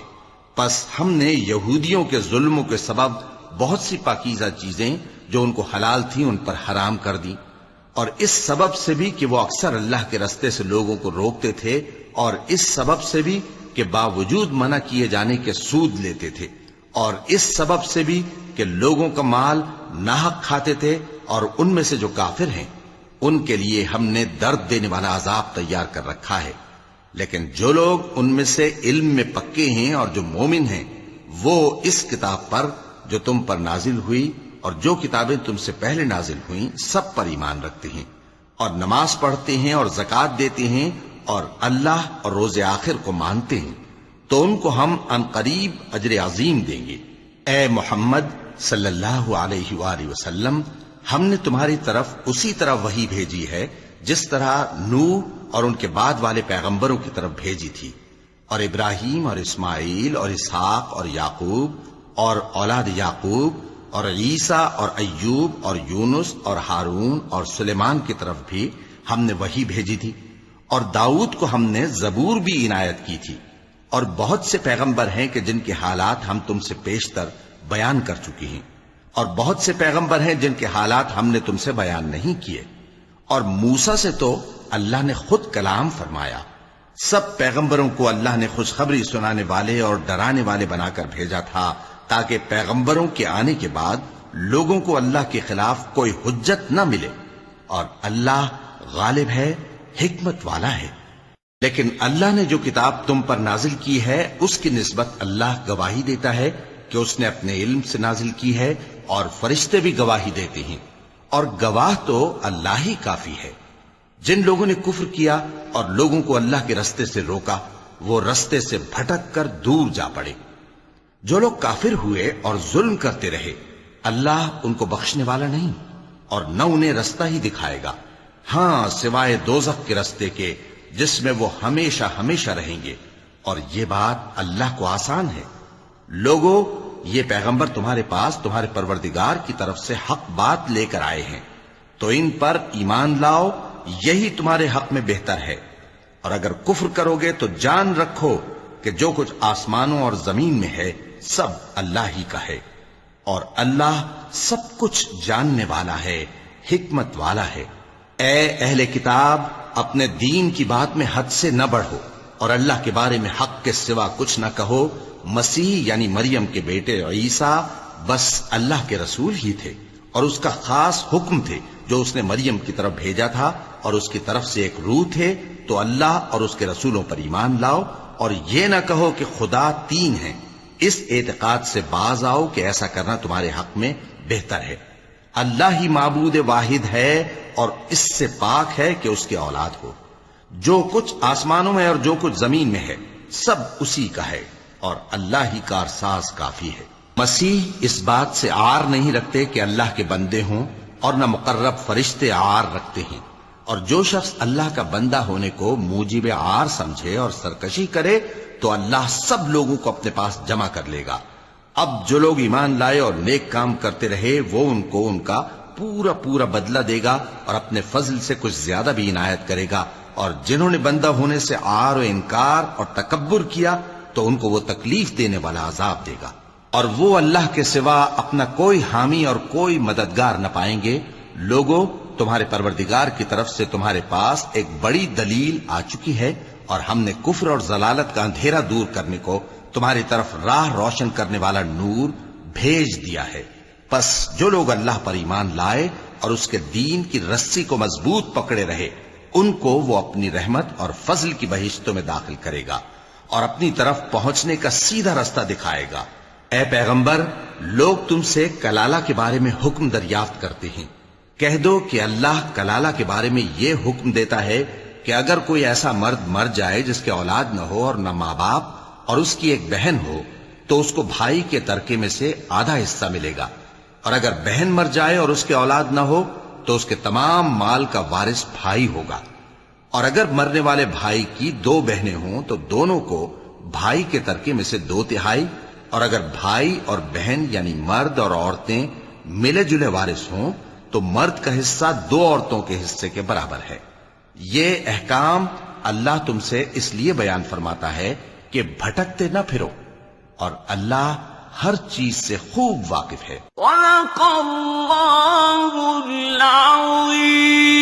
S2: پس ہم نے یہودیوں کے ظلموں کے سبب بہت سی پاکیزہ چیزیں جو ان کو حلال تھیں ان پر حرام کر دی، اور اس سبب سے بھی کہ وہ اکثر اللہ کے رستے سے لوگوں کو روکتے تھے، اور اس سبب سے بھی کہ باوجود منع کیے جانے کے سود لیتے تھے، اور اس سبب سے بھی کہ لوگوں کا مال ناحق کھاتے تھے، اور ان میں سے جو کافر ہیں ان کے لیے ہم نے درد دینے والا عذاب تیار کر رکھا ہے۔ لیکن جو لوگ ان میں سے علم میں پکے ہیں اور جو مومن ہیں وہ اس کتاب پر جو تم پر نازل ہوئی اور جو کتابیں تم سے پہلے نازل ہوئیں سب پر ایمان رکھتے ہیں، اور نماز پڑھتے ہیں اور زکوٰۃ دیتے ہیں اور اللہ اور روز آخر کو مانتے ہیں، تو ان کو ہم عنقریب اجر عظیم دیں گے۔ اے محمد صلی اللہ علیہ وآلہ وسلم، ہم نے تمہاری طرف اسی طرح وحی بھیجی ہے جس طرح نوح اور ان کے بعد والے پیغمبروں کی طرف بھیجی تھی، اور ابراہیم اور اسماعیل اور اسحاق اور یعقوب اور اولاد یعقوب اور عیسیٰ اور ایوب اور یونس اور ہارون اور سلیمان کی طرف بھی ہم نے وحی بھیجی تھی، اور داؤد کو ہم نے زبور بھی عنایت کی تھی، اور بہت سے پیغمبر ہیں کہ جن کے حالات ہم تم سے پیشتر بیان کر چکے ہیں، اور بہت سے پیغمبر ہیں جن کے حالات ہم نے تم سے بیان نہیں کیے، اور موسیٰ سے تو اللہ نے خود کلام فرمایا۔ سب پیغمبروں کو اللہ نے خوشخبری سنانے والے اور ڈرانے والے بنا کر بھیجا تھا تاکہ پیغمبروں کے آنے کے بعد لوگوں کو اللہ کے خلاف کوئی حجت نہ ملے، اور اللہ غالب ہے، حکمت والا ہے۔ لیکن اللہ نے جو کتاب تم پر نازل کی ہے اس کی نسبت اللہ گواہی دیتا ہے کہ اس نے اپنے علم سے نازل کی ہے، اور فرشتے بھی گواہی دیتے ہیں، اور گواہ تو اللہ ہی کافی ہے۔ جن لوگوں نے کفر کیا اور لوگوں کو اللہ کے رستے سے روکا وہ رستے سے بھٹک کر دور جا پڑے۔ جو لوگ کافر ہوئے اور ظلم کرتے رہے اللہ ان کو بخشنے والا نہیں، اور نہ انہیں رستہ ہی دکھائے گا، ہاں سوائے دوزخ کے رستے کے جس میں وہ ہمیشہ ہمیشہ رہیں گے، اور یہ بات اللہ کو آسان ہے۔ لوگو، یہ پیغمبر تمہارے پاس تمہارے پروردگار کی طرف سے حق بات لے کر آئے ہیں، تو ان پر ایمان لاؤ، یہی تمہارے حق میں بہتر ہے، اور اگر کفر کرو گے تو جان رکھو کہ جو کچھ آسمانوں اور زمین میں ہے سب اللہ ہی کا ہے، اور اللہ سب کچھ جاننے والا ہے، حکمت والا ہے۔ اے اہل کتاب، اپنے دین کی بات میں حد سے نہ بڑھو، اور اللہ کے بارے میں حق کے سوا کچھ نہ کہو۔ مسیح یعنی مریم کے بیٹے عیسیٰ بس اللہ کے رسول ہی تھے، اور اس کا خاص حکم تھے جو اس نے مریم کی طرف بھیجا تھا، اور اس کی طرف سے ایک روح تھے، تو اللہ اور اس کے رسولوں پر ایمان لاؤ، اور یہ نہ کہو کہ خدا تین ہیں، اس اعتقاد سے باز آؤ کہ ایسا کرنا تمہارے حق میں بہتر ہے۔ اللہ ہی معبود واحد ہے اور اس سے پاک ہے کہ اس کی اولاد ہو۔ جو کچھ آسمانوں میں اور جو کچھ زمین میں ہے سب اسی کا ہے، اور اللہ ہی کارساز کافی ہے۔ مسیح اس بات سے عار نہیں رکھتے کہ اللہ کے بندے ہوں، اور نہ مقرب فرشتے عار رکھتے ہیں، اور جو شخص اللہ کا بندہ ہونے کو موجب عار سمجھے اور سرکشی کرے تو اللہ سب لوگوں کو اپنے پاس جمع کر لے گا۔ اب جو لوگ ایمان لائے اور نیک کام کرتے رہے وہ ان کو ان کا پورا پورا بدلہ دے گا، اور اپنے فضل سے کچھ زیادہ بھی عنایت کرے گا، اور جنہوں نے بندہ ہونے سے عار و انکار اور تکبر کیا تو ان کو وہ تکلیف دینے والا عذاب دے گا، اور وہ اللہ کے سوا اپنا کوئی حامی اور کوئی مددگار نہ پائیں گے۔ لوگوں، تمہارے پروردگار کی طرف سے تمہارے پاس ایک بڑی دلیل آ چکی ہے، اور ہم نے کفر اور ضلالت کا اندھیرا دور کرنے کو تمہاری طرف راہ روشن کرنے والا نور بھیج دیا ہے۔ پس جو لوگ اللہ پر ایمان لائے اور اس کے دین کی رسی کو مضبوط پکڑے رہے، ان کو وہ اپنی رحمت اور فضل کی بہشتوں میں داخل کرے گا اور اپنی طرف پہنچنے کا سیدھا راستہ دکھائے گا۔ اے پیغمبر، لوگ تم سے کلالہ کے بارے میں حکم دریافت کرتے ہیں، کہہ دو کہ اللہ کلالہ کے بارے میں یہ حکم دیتا ہے کہ اگر کوئی ایسا مرد مر جائے جس کے اولاد نہ ہو اور نہ ماں باپ اور اس کی ایک بہن ہو، تو اس کو بھائی کے ترکے میں سے آدھا حصہ ملے گا، اور اگر بہن مر جائے اور اس کے اولاد نہ ہو تو اس کے تمام مال کا وارث بھائی ہوگا، اور اگر مرنے والے بھائی کی 2 بہنیں ہوں تو دونوں کو بھائی کے ترکے میں سے 2/3، اور اگر بھائی اور بہن یعنی مرد اور عورتیں ملے جلے وارث ہوں تو مرد کا حصہ 2 عورتوں کے حصے کے برابر ہے۔ یہ احکام اللہ تم سے اس لیے بیان فرماتا ہے کہ بھٹکتے نہ پھرو، اور اللہ ہر چیز سے خوب واقف ہے۔
S3: صدق اللہ العظیم۔